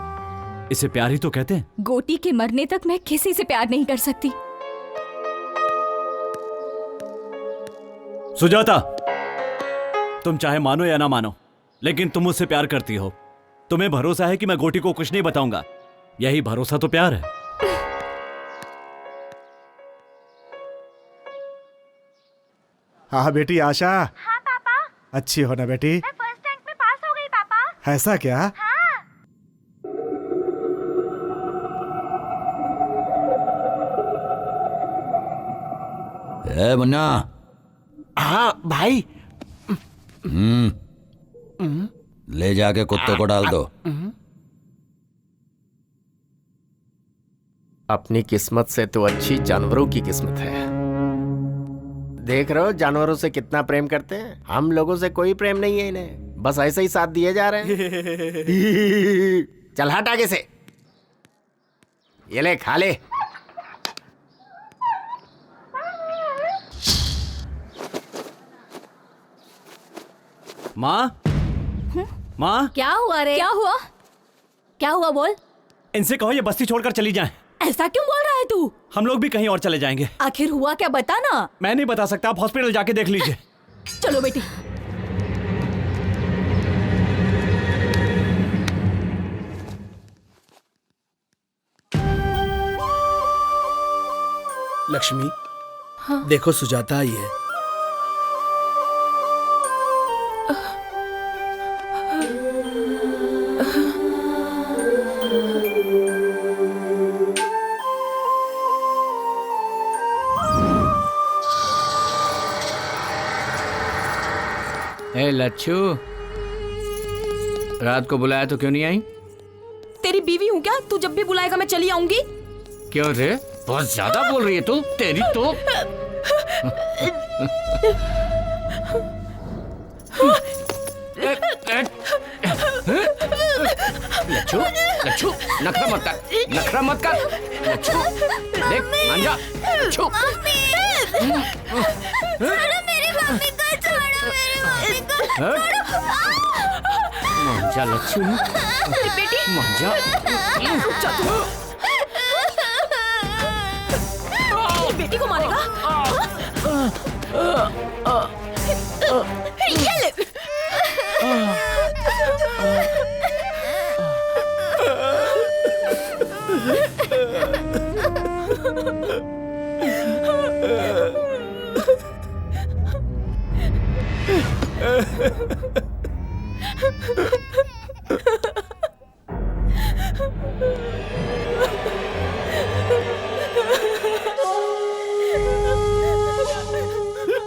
इसे प्यार ही तो कहते हैं। गोटी के मरने तक मैं किसी से प्यार नहीं कर सकती। सुजाता, तुम चाहे मानो या ना मानो, लेकिन तुम मुझसे प्यार करती हो। तुम्हें भरोसा है कि मैं गोटी को कुछ नहीं बताऊंगा। यही भरोसा तो प्यार है। हाँ बेटी आशा। हाँ पापा। अच्छी हो ना बेटी? मैं फर्स्ट रैंक में पास हो गई पापा। ऐसा क्या? हाँ। ए मुन्ना। हाँ भाई। ले जाके कुत्तों को डाल दो। अपनी किस्मत से तो अच्छी जानवरों की किस्मत है। देख रहे हो जानवरों से कितना प्रेम करते हैं। हम लोगों से कोई प्रेम नहीं है इन्हें, बस ऐसे ही साथ दिए जा रहे हैं। चल हट आगे से। ये ले खा ले। माँ, माँ, क्या हुआ रे? क्या हुआ? क्या हुआ बोल? इनसे कहो ये बस्ती छोड़कर चली जाएं। ऐसा क्यों बोल रहा है तू? हम लोग भी कहीं और चले जाएंगे। आखिर हुआ क्या बता ना। मैं नहीं बता सकता, आप हॉस्पिटल जाके देख लीजिए। चलो बेटी। लक्ष्मी, देखो सुजाता आई है। ए लच्छू, रात को बुलाया तो क्यों नहीं आई? तेरी बीवी हूँ क्या? तू जब भी बुलाएगा मैं चली आऊंगी। क्यों रे, बहुत ज्यादा बोल रही है तू। तेरी तो लच्छू, लच्छू नखरा मत कर, नखरा मत कर। लच्छू देख मान जा। लच्छू मेरी मम्मी को छोड़ो, मेरी मम्मी को छोड़ो। मान जा लच्छू, बेटी मान जा। बेटी को मारेगा? ये ले।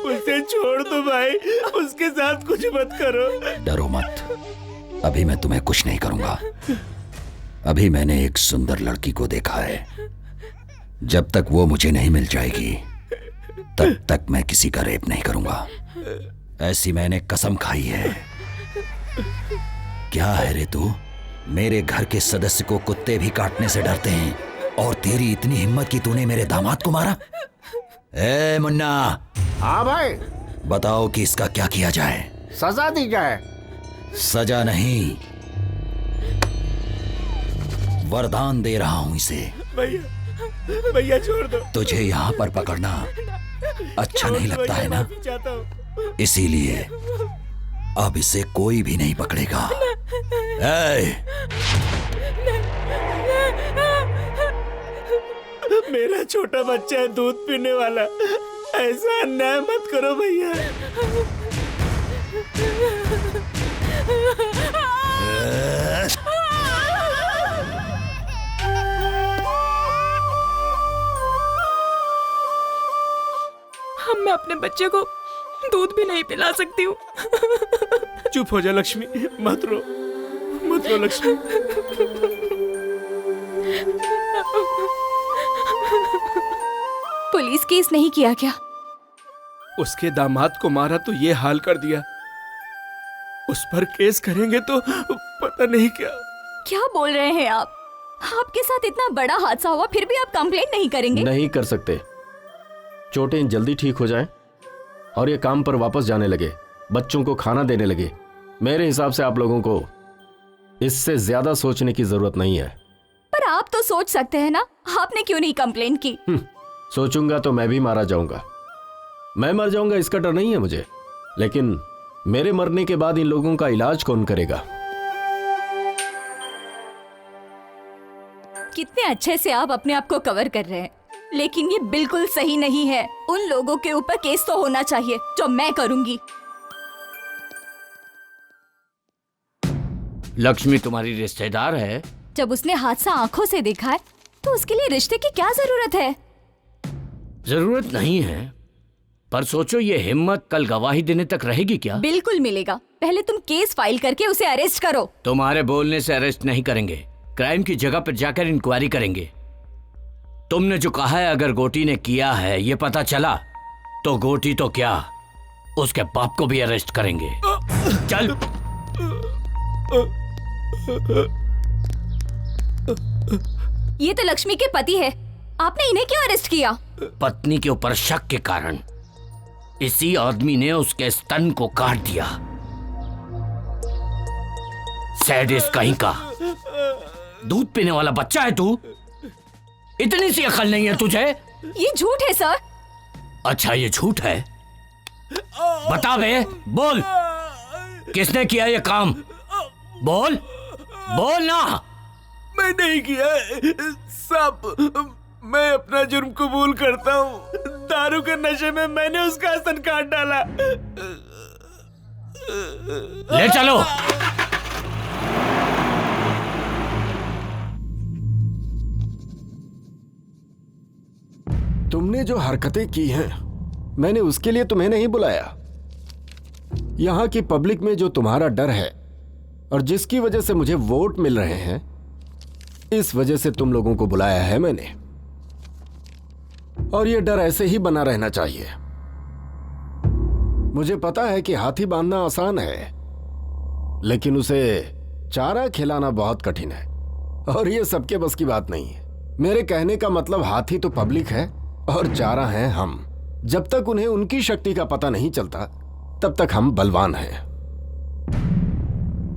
उसे छोड़ दो भाई, उसके साथ कुछ मत करो। डरो मत, अभी मैं तुम्हें कुछ नहीं करूंगा। अभी मैंने एक सुंदर लड़की को देखा है। जब तक वो मुझे नहीं मिल जाएगी तब तक मैं किसी का रेप नहीं करूंगा। ऐसी मैंने कसम खाई है। क्या है रे तू? मेरे घर के सदस्य को कुत्ते भी काटने से डरते हैं और तेरी इतनी हिम्मत कि तूने मेरे दामाद को मारा? ए मुन्ना। हाँ भाई। बताओ कि इसका क्या किया जाए? सजा दी जाए। सजा नहीं, वरदान दे रहा हूं इसे। भैया, भैया छोड़ दो। तुझे यहाँ पर पकड़ना अच्छा नहीं लगता है ना? चाहता हूँ। इसीलिए अब इसे कोई भी नहीं पकड़ेगा। मेरा छोटा बच्चा है, दूध पीने वाला। ऐसा अन्याय मत करो भैया। मैं अपने बच्चे को दूध भी नहीं पिला सकती हूँ। चुप हो जा लक्ष्मी, मत रो, मत रो लक्ष्मी। पुलिस केस नहीं किया क्या? उसके दामाद को मारा तो ये हाल कर दिया। उस पर केस करेंगे तो पता नहीं क्या। क्या बोल रहे हैं आप? आपके साथ इतना बड़ा हादसा हुआ फिर भी आप कंप्लेंट नहीं करेंगे? नहीं कर सकते। चोटें जल्दी ठीक हो जाएं और ये काम पर वापस जाने लगे, बच्चों को खाना देने लगे। मेरे हिसाब से आप लोगों को इससे ज्यादा सोचने की जरूरत नहीं है। पर आप तो सोच सकते हैं ना, आपने क्यों नहीं कंप्लेन की? सोचूंगा तो मैं भी मारा जाऊंगा। मैं मर जाऊंगा इसका डर नहीं है मुझे, लेकिन मेरे मरने के बाद इन लोगों का इलाज कौन करेगा? कितने अच्छे से आप अपने आप को कवर कर रहे हैं, लेकिन ये बिल्कुल सही नहीं है। उन लोगों के ऊपर केस तो होना चाहिए जो मैं करूंगी। लक्ष्मी तुम्हारी रिश्तेदार है। जब उसने हादसा आंखों से देखा है तो उसके लिए रिश्ते की क्या जरूरत है? जरूरत नहीं है, पर सोचो ये हिम्मत कल गवाही देने तक रहेगी क्या? बिल्कुल मिलेगा। पहले तुम केस फाइल करके उसे अरेस्ट करो। तुम्हारे बोलने से अरेस्ट नहीं करेंगे, क्राइम की जगह पर जाकर इंक्वायरी करेंगे। तुमने जो कहा है अगर गोटी ने किया है ये पता चला तो गोटी तो क्या, उसके बाप को भी अरेस्ट करेंगे। चल। ये तो लक्ष्मी के पति है, आपने इन्हें क्यों अरेस्ट किया? पत्नी के ऊपर शक के कारण इसी आदमी ने उसके स्तन को काट दिया। सैडिस्ट कहीं का। दूध पीने वाला बच्चा है तू, इतनी सी अकल नहीं है तुझे? ये झूठ है सर। अच्छा ये झूठ है, बता बे, बोल किसने किया ये काम? बोल बोल ना। मैं नहीं किया साहब, मैं अपना जुर्म कबूल करता हूँ। दारू के नशे में मैंने उसका स्तन काट डाला। ले चलो। तुमने जो हरकतें की हैं, मैंने उसके लिए तुम्हें नहीं बुलाया। यहां की पब्लिक में जो तुम्हारा डर है और जिसकी वजह से मुझे वोट मिल रहे हैं, इस वजह से तुम लोगों को बुलाया है मैंने। और ये डर ऐसे ही बना रहना चाहिए। मुझे पता है कि हाथी बांधना आसान है, लेकिन उसे चारा खिलाना बहुत कठिन है, और ये सबके बस की बात नहीं है। मेरे कहने का मतलब हाथी तो पब्लिक है और चारा हैं हम। जब तक उन्हें उनकी शक्ति का पता नहीं चलता तब तक हम बलवान हैं।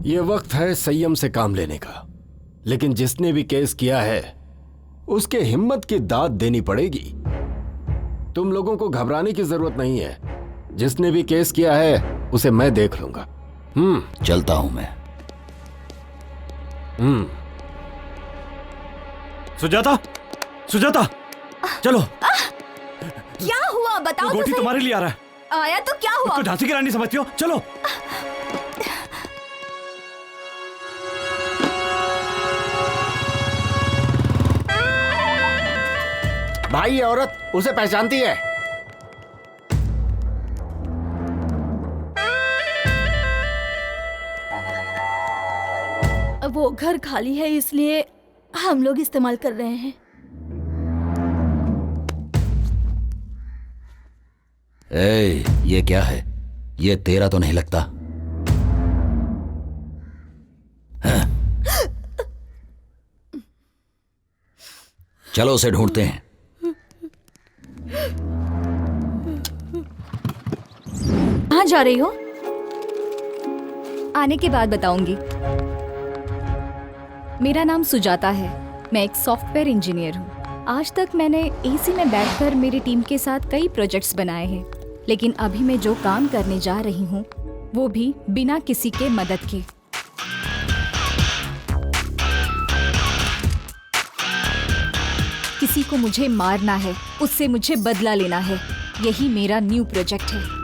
यह वक्त है संयम से काम लेने का, लेकिन जिसने भी केस किया है उसके हिम्मत की दाद देनी पड़ेगी। तुम लोगों को घबराने की जरूरत नहीं है। जिसने भी केस किया है उसे मैं देख लूंगा। चलता हूं मैं। सुजाता, सुजाता, चलो। क्या हुआ बताओ तो गोटी सही। तुम्हारे लिए आ रहा है। आया तो क्या हुआ? तो झांसी की रानी समझती हो? चलो। भाई ये औरत उसे पहचानती है। वो घर खाली है इसलिए हम लोग इस्तेमाल कर रहे हैं। ये क्या है? ये तेरा तो नहीं लगता। हाँ? चलो उसे ढूंढते हैं। कहाँ जा रही हो? आने के बाद बताऊंगी। मेरा नाम सुजाता है, मैं एक सॉफ्टवेयर इंजीनियर हूँ। आज तक मैंने एसी में बैठकर मेरी टीम के साथ कई प्रोजेक्ट्स बनाए हैं, लेकिन अभी मैं जो काम करने जा रही हूँ वो भी बिना किसी के मदद के। किसी को मुझे मारना है, उससे मुझे बदला लेना है। यही मेरा न्यू प्रोजेक्ट है।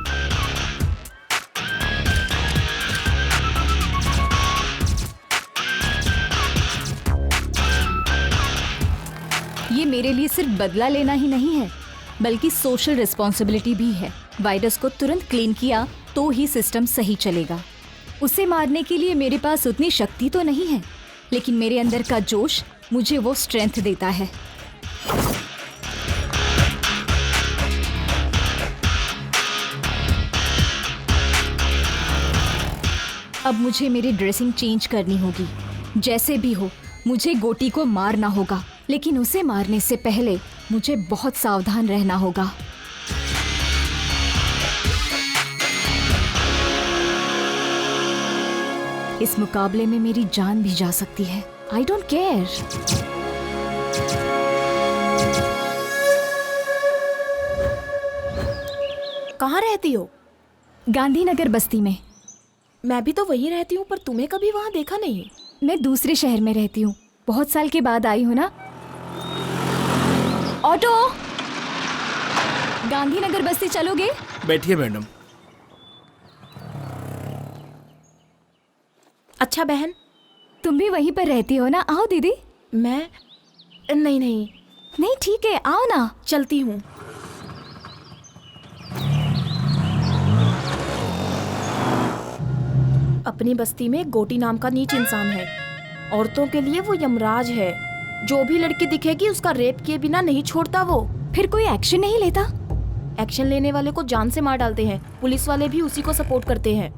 ये मेरे लिए सिर्फ बदला लेना ही नहीं है, बल्कि सोशल रिस्पॉन्सिबिलिटी भी है। वायरस को तुरंत क्लीन किया तो ही सिस्टम सही चलेगा। उसे मारने के लिए मेरे पास उतनी शक्ति तो नहीं है, लेकिन मेरे अंदर का जोश मुझे वो स्ट्रेंथ देता है। अब मुझे मेरी ड्रेसिंग चेंज करनी होगी। जैसे भी हो मुझे गोटी को मारना होगा, लेकिन उसे मारने से पहले मुझे बहुत सावधान रहना होगा। इस मुकाबले में मेरी जान भी जा सकती है। I don't care. कहाँ रहती हो? गांधीनगर बस्ती में। मैं भी तो वहीं रहती हूँ, पर तुम्हें कभी वहाँ देखा नहीं। मैं दूसरे शहर में रहती हूँ, बहुत साल के बाद आई हूँ ना। ऑटो, गांधीनगर बस्ती चलोगे? बैठिए मैडम। अच्छा बहन, तुम भी वहीं पर रहती हो ना? आओ दीदी। मैं नहीं ठीक है, आओ ना। चलती हूँ। अपनी बस्ती में गोटी नाम का नीच इंसान है। औरतों के लिए वो यमराज है। जो भी लड़की दिखेगी उसका रेप किए बिना नहीं छोड़ता वो। फिर कोई एक्शन नहीं लेता? एक्शन लेने वाले को जान से मार डालते हैं। पुलिस वाले भी उसी को सपोर्ट करते हैं।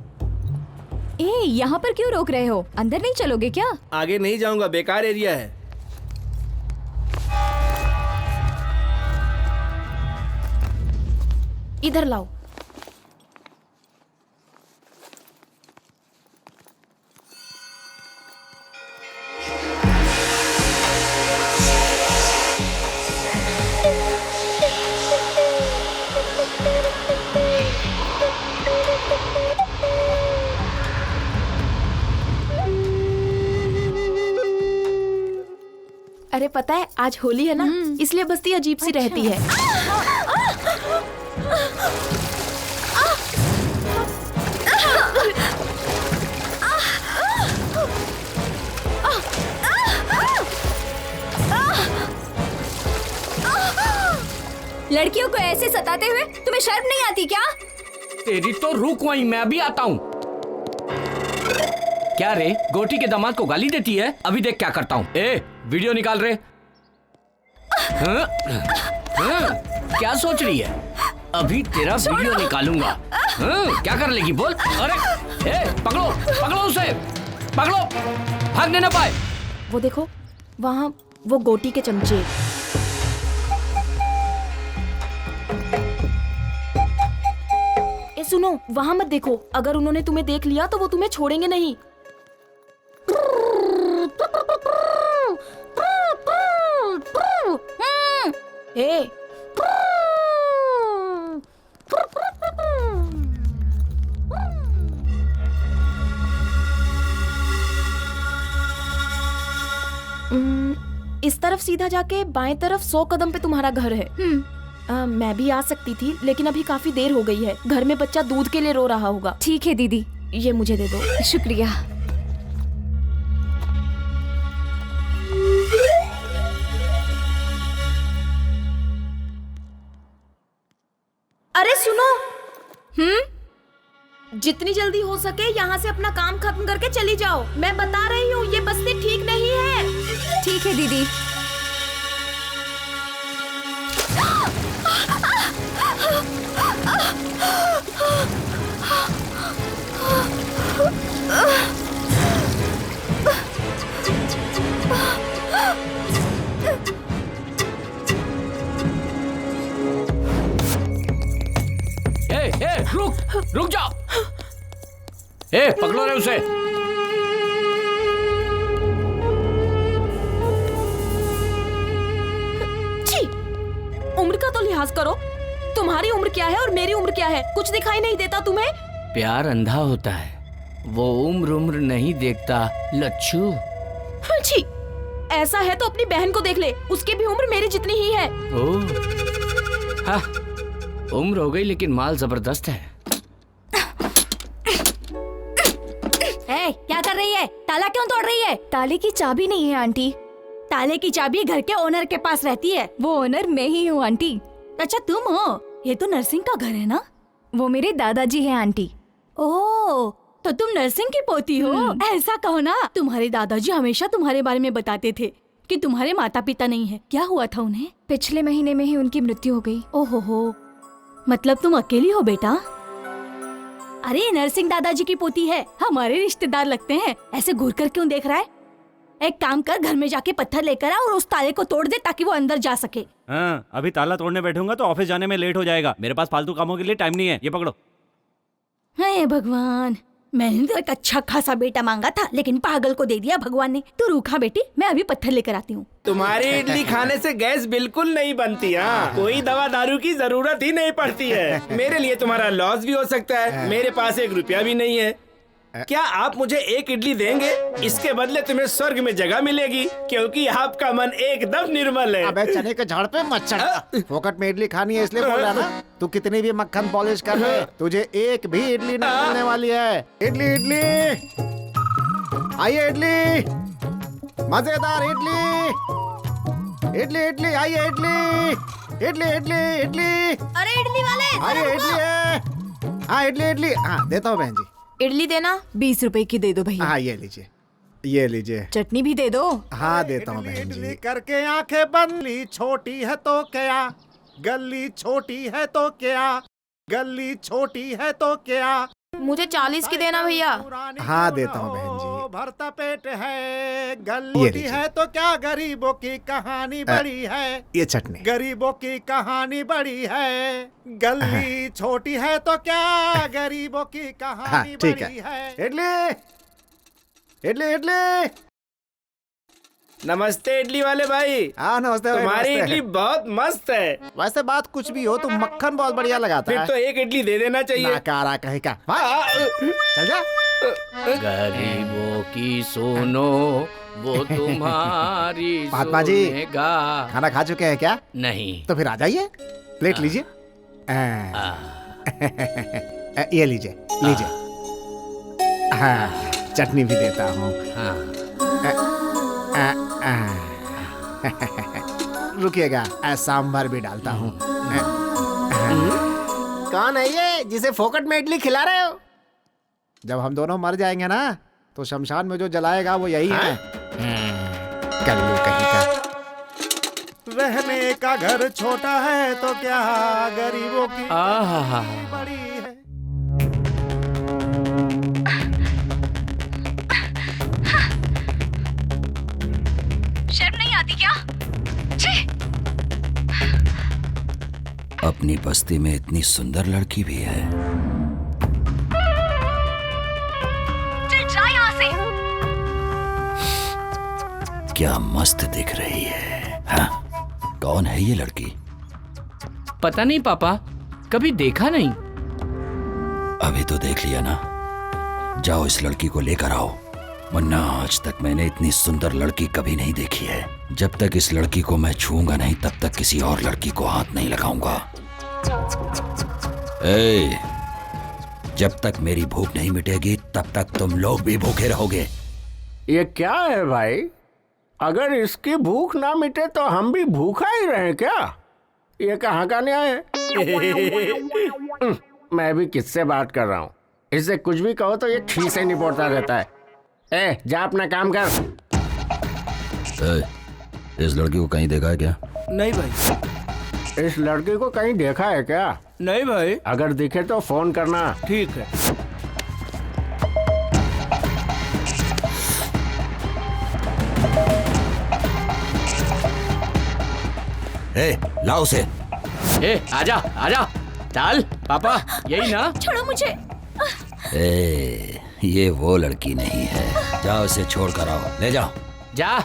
यहाँ पर क्यों रोक रहे हो? अंदर नहीं चलोगे क्या? आगे नहीं जाऊंगा, बेकार एरिया है। इधर लाओ। अरे पता है आज होली है ना, इसलिए बस्ती अजीब सी रहती है। लड़कियों को ऐसे सताते हुए तुम्हें शर्म नहीं आती क्या? तेरी तो रुक, वहीं मैं भी आता हूँ। क्या रे, गोटी के दामाद को गाली देती है? अभी देख क्या करता हूँ। वीडियो निकाल रे। हाँ? क्या सोच रही है? अभी तेरा वीडियो निकालूंगा। हाँ? क्या कर लेगी बोल? अरे पकड़ो पकड़ो उसे, पकड़ो, भागने ना पाए। वो देखो वहाँ वो गोटी के चमचे। सुनो, वहाँ मत देखो। अगर उन्होंने तुम्हें देख लिया तो वो तुम्हें छोड़ेंगे नहीं। हे, इस तरफ सीधा जाके बाएं तरफ 100 कदम पे तुम्हारा घर है। मैं भी आ सकती थी, लेकिन अभी काफी देर हो गई है। घर में बच्चा दूध के लिए रो रहा होगा। ठीक है दीदी, ये मुझे दे दो। शुक्रिया। अरे सुनो, जितनी जल्दी हो सके यहाँ से अपना काम खत्म करके चली जाओ। मैं बता रही हूँ, ये बस्ती ठीक नहीं है। ठीक है दीदी। रुक जाओ। पकड़ो रे उसे। छी, उम्र का तो लिहाज करो। तुम्हारी उम्र क्या है और मेरी उम्र क्या है? कुछ दिखाई नहीं देता तुम्हें? प्यार अंधा होता है, वो उम्र नहीं देखता लच्छू। छी, ऐसा है तो अपनी बहन को देख ले, उसकी भी उम्र मेरी जितनी ही है। ओह, हाँ, उम्र हो गई लेकिन माल जबरदस्त है। क्या कर रही है? ताला क्यों तोड़ रही है? ताले की चाबी नहीं है आंटी। ताले की चाबी घर के ओनर के पास रहती है। वो ओनर मैं ही हूँ आंटी। अच्छा तुम हो? ये तो नरसिंह का घर है ना? वो मेरे दादाजी हैं आंटी। ओह, तो तुम नरसिंह की पोती हो? ऐसा कहो ना। तुम्हारे दादाजी हमेशा तुम्हारे बारे में बताते थे कि तुम्हारे माता पिता नहीं है। क्या हुआ था उन्हें? पिछले महीने में ही उनकी मृत्यु हो गई। ओहो, मतलब तुम अकेली हो बेटा? अरे नरसिंह दादाजी की पोती है, हमारे रिश्तेदार लगते हैं। ऐसे घूर कर क्यों देख रहा है? एक काम कर, घर में जाके पत्थर लेकर आ और उस ताले को तोड़ दे ताकि वो अंदर जा सके। हाँ, अभी ताला तोड़ने बैठूंगा तो ऑफिस जाने में लेट हो जाएगा। मेरे पास फालतू कामों के लिए टाइम नहीं है। ये पकड़ो। हे भगवान, मैंने तो एक अच्छा खासा बेटा मांगा था, लेकिन पागल को दे दिया भगवान ने। तू रूखा बेटी, मैं अभी पत्थर लेकर आती हूँ। तुम्हारी इडली खाने से गैस बिल्कुल नहीं बनती। हाँ, कोई दवा दारू की जरूरत ही नहीं पड़ती है। मेरे लिए तुम्हारा लॉस भी हो सकता है। मेरे पास 1 रुपया भी नहीं है। क्या आप मुझे 1 इडली देंगे? इसके बदले तुम्हें स्वर्ग में जगह मिलेगी, क्योंकि आपका मन एकदम निर्मल है। अबे चने के झाड़ पे मत चढ़। फोकट में इडली खानी है इसलिए बोल रहा ना। तू कितनी भी मक्खन पॉलिश कर ले, तुझे एक भी इडली नहीं मिलने वाली है। इडली इडली, आइए इडली, मजेदार इडली, इडली इडली, आइए इडली, इडली इडली इडली। अरे इडली वाले, अरे इडली है। हाँ इडली इडली, हाँ देता हूँ बहन जी। इडली देना। 20 रुपए की दे दो भैया। हाँ ये लीजिए, ये लीजिए। चटनी भी दे दो। हाँ देता हूँ बहन जी। करके आंखें बंद, छोटी है तो क्या, गली छोटी है तो क्या, गली छोटी है तो क्या। मुझे 40 की देना भैया। हाँ देता हूँ बहन जी। भरता पेट है, गली है तो क्या, गरीबों की कहानी बड़ी है। ये चटनी। गरीबों की कहानी बड़ी है, गली छोटी है तो क्या, गरीबों की कहानी बड़ी है। इडली इडली इडली। नमस्ते इडली वाले भाई। हाँ नमस्ते। तुम्हारी इडली बहुत मस्त है। वैसे बात कुछ भी हो, तुम मक्खन बहुत बढ़िया लगाता है। फिर तो 1 इडली दे देना चाहिए। नाकारा कहीं का। चल जा। गरीबों की सुनो, वो तुम्हारी महात्मा जी, सुनेगा। खाना खा चुके हैं क्या? नहीं। तो फिर आ जाइए, प्लेट लीजिए। ये लीजिए लीजिए। हाँ चटनी भी देता हूँ। रुकिएगा, सांभर भी डालता हूँ। कौन है ये जिसे फोकट में इडली खिला रहे हो? जब हम दोनों मर जाएंगे ना, तो शमशान में जो जलाएगा वो यही है। कल्लू कहीं का। रहने का घर छोटा है तो क्या, गरीबों की बड़ी है। शर्म नहीं आती क्या? अपनी बस्ती में इतनी सुंदर लड़की भी है। चल जा यहाँ से। क्या मस्त दिख रही है। हाँ? कौन है ये लड़की? पता नहीं पापा, कभी देखा नहीं। अभी तो देख लिया ना। जाओ इस लड़की को लेकर आओ, वरना आज तक मैंने इतनी सुंदर लड़की कभी नहीं देखी है। जब तक इस लड़की को मैं छूऊंगा नहीं, तब तक किसी और लड़की को हाथ नहीं लगाऊंगा। जब तक मेरी भूख नहीं मिटेगी, तब तक तुम लोग भी भूखे रहोगे। ये क्या है भाई? अगर इसकी भूख ना मिटे तो हम भी भूखा ही रहे क्या? ये कहाँ का न्याय है? मैं भी किससे बात कर रहा हूँ? इससे कुछ भी कहो तो ये ठीक से निपटता रहता है। जा अपना काम कर। इस लड़की को कहीं देखा है क्या? नहीं भाई। इस लड़की को कहीं देखा है क्या? नहीं भाई। अगर दिखे तो फोन करना। ठीक है। लाओ उसे। आजा आजा, चल पापा, यही ना? छोड़ो मुझे। ये वो लड़की नहीं है। जाओ इसे छोड़ कर आओ, ले जाओ। जा।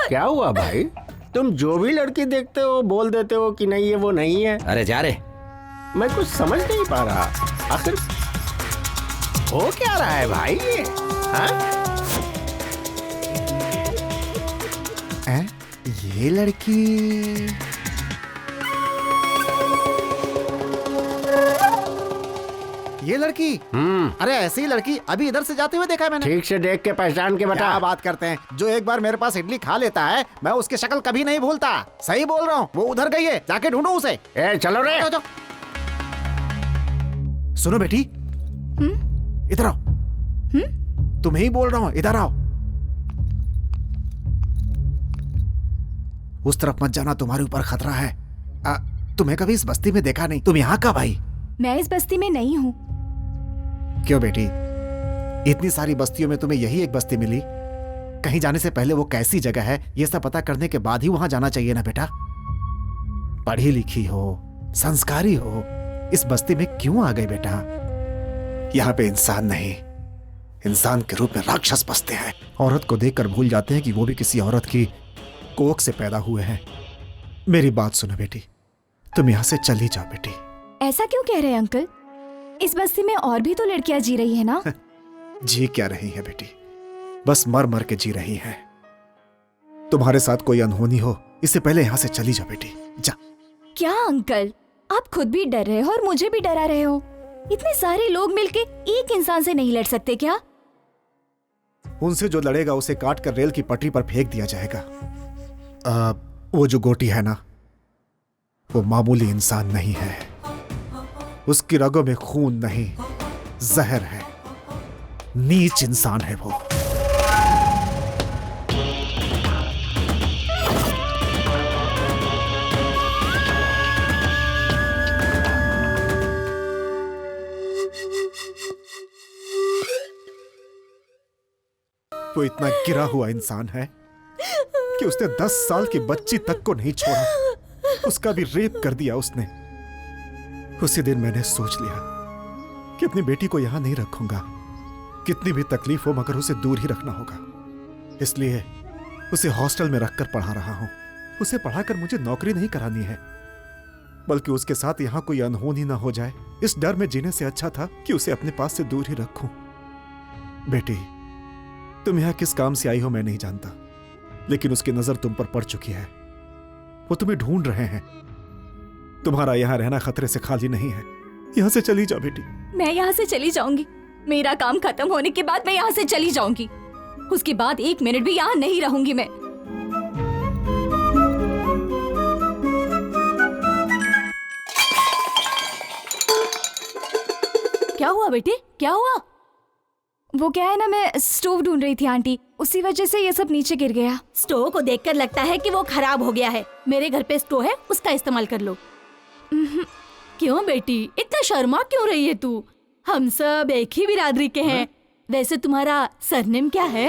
क्या हुआ भाई? तुम जो भी लड़की देखते हो बोल देते हो कि नहीं ये वो नहीं है। अरे जा रे। मैं कुछ समझ नहीं पा रहा, आखिर हो क्या रहा है भाई ये? ये लड़की ये लड़की अरे ऐसी ही लड़की अभी इधर से जाते हुए देखा है मैंने। ठीक से देख के पहचान के बता। क्या बात करते हैं? जो एक बार मेरे पास इडली खा लेता है, मैं उसकी शक्ल कभी नहीं भूलता। सही बोल रहा हूँ, वो उधर गई है, जाके ढूंढो उसे। चलो रे। सुनो बेटी, इधर आओ। तुम्हें ही बोल रहा हूँ, इधर आओ। उस तरफ मत जाना, तुम्हारे ऊपर खतरा है। तुम्हें कभी इस बस्ती में देखा नहीं। तुम यहाँ का भाई? मैं इस बस्ती में नहीं हूँ। क्यों बेटी, इतनी सारी बस्तियों में तुम्हें यही एक बस्ती मिली? कहीं जाने से पहले वो कैसी जगह है ये सब पता करने के बाद ही वहां जाना चाहिए ना बेटा। पढ़ी लिखी हो, संस्कारी हो, इस बस्ती में क्यों आ गई बेटा? यहाँ पे इंसान नहीं, इंसान के रूप में राक्षस बसते हैं। औरत को देखकर भूल जाते हैं कि वो भी किसी औरत की कोख से पैदा हुए हैं। मेरी बात सुनो बेटी, तुम यहाँ से चली जाओ बेटी। ऐसा क्यों कह रहे हैं अंकल? इस बस्ती में और भी तो लड़कियां जी रही है ना? जी क्या रही है बेटी, बस मर मर के जी रही है। तुम्हारे साथ कोई अनहोनी हो इससे पहले यहाँ से चली जाओ बेटी, जा। क्या अंकल, आप खुद भी डर रहे हो और मुझे भी डरा रहे हो। इतने सारे लोग मिलके एक इंसान से नहीं लड़ सकते क्या? उनसे जो लड़ेगा उसे काट कर रेल की पटरी पर फेंक दिया जाएगा। वो जो गोटी है ना, वो मामूली इंसान नहीं है। उसकी रगों में खून नहीं, जहर है। नीच इंसान है वो। वो इतना गिरा हुआ इंसान है कि उसने 10 साल की बच्ची तक को नहीं छोड़ा। उसका भी रेप कर दिया उसने। उसी दिन मैंने सोच लिया कि अपनी बेटी को यहां नहीं रखूंगा। कितनी भी तकलीफ हो मगर उसे दूर ही रखना होगा। इसलिए उसे हॉस्टल में रखकर पढ़ा रहा हूं। उसे पढ़ाकर मुझे नौकरी नहीं करानी है, बल्कि उसके साथ यहां कोई अनहोनी ना हो जाए, इस डर में जीने से अच्छा था कि उसे अपने पास से दूर ही रखूं। बेटी, तुम यहां किस काम से आई हो मैं नहीं जानता, लेकिन उसकी नजर तुम पर पड़ चुकी है। वो तुम्हें ढूंढ रहे हैं। तुम्हारा यहां रहना खतरे से खाली नहीं है। यहां से चली जाओ बेटी। मैं यहाँ से चली जाऊंगी। मेरा काम खत्म होने के बाद मैं यहाँ से चली जाऊंगी। उसके बाद 1 मिनट भी यहाँ नहीं रहूंगी मैं। क्या हुआ बेटी, क्या हुआ? वो क्या है ना, मैं स्टोव ढूंढ रही थी आंटी, उसी वजह से ये सब नीचे गिर गया। स्टोव को देखकर लगता है कि वो खराब हो गया है। मेरे घर पे स्टोव है, उसका इस्तेमाल कर लो। क्यों बेटी, इतना शर्मा क्यों रही है तू? हम सब एक ही बिरादरी के हैं। वैसे तुम्हारा सरनेम क्या है?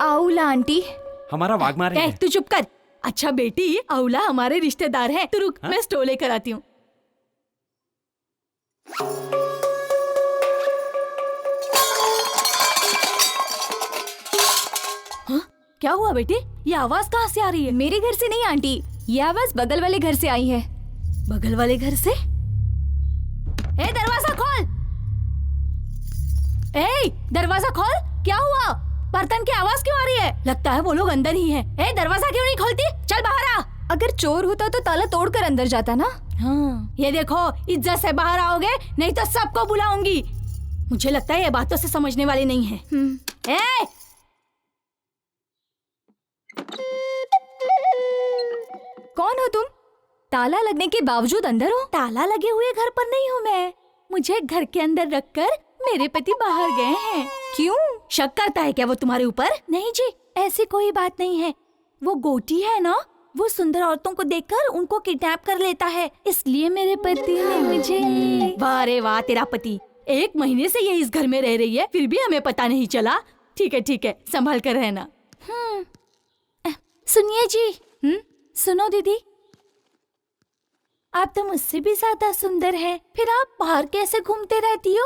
आउला आंटी। हमारा वाघमारे है। तू चुप कर। अच्छा बेटी, आउला हमारे रिश्तेदार हैं। तू रुक, मैं स्टोव लेकर आती हूँ। क्या हुआ बेटी, ये आवाज कहाँ से आ रही है? मेरे घर से नहीं आंटी, ये आवाज बगल वाले घर से आई है। बगल वाले घर से? ए, दरवाजा खोल। ए, दरवाजा खोल। क्या हुआ? बर्तन की आवाज क्यों आ रही है? लगता है वो लोग अंदर ही हैं। ए, दरवाजा क्यों नहीं खोलती? चल बाहर आ। अगर चोर होता तो ताला तोड़कर अंदर जाता ना। हाँ, ये देखो, इज्जत से बाहर आओगे नहीं तो सबको बुलाऊंगी। मुझे लगता है ये बातों से समझने वाले नहीं है। ए! कौन हो तुम? ताला लगने के बावजूद अंदर हो? ताला लगे हुए घर पर नहीं हूँ मैं। मुझे घर के अंदर रखकर मेरे पति बाहर गए हैं। क्यों? शक करता है क्या वो तुम्हारे ऊपर? नहीं जी, ऐसी कोई बात नहीं है। वो गोटी है ना, वो सुंदर औरतों को देखकर उनको किडनैप कर लेता है, इसलिए मेरे पति ने मुझे। वाह रे वाह, तेरा पति 1 महीने से ये इस घर में रह रही है, फिर भी हमें पता नहीं चला। ठीक है, संभाल कर रहना। सुनिए जी। सुनो दीदी, आप तो मुझसे भी ज्यादा सुंदर हैं, फिर आप बाहर कैसे घूमते रहती हो?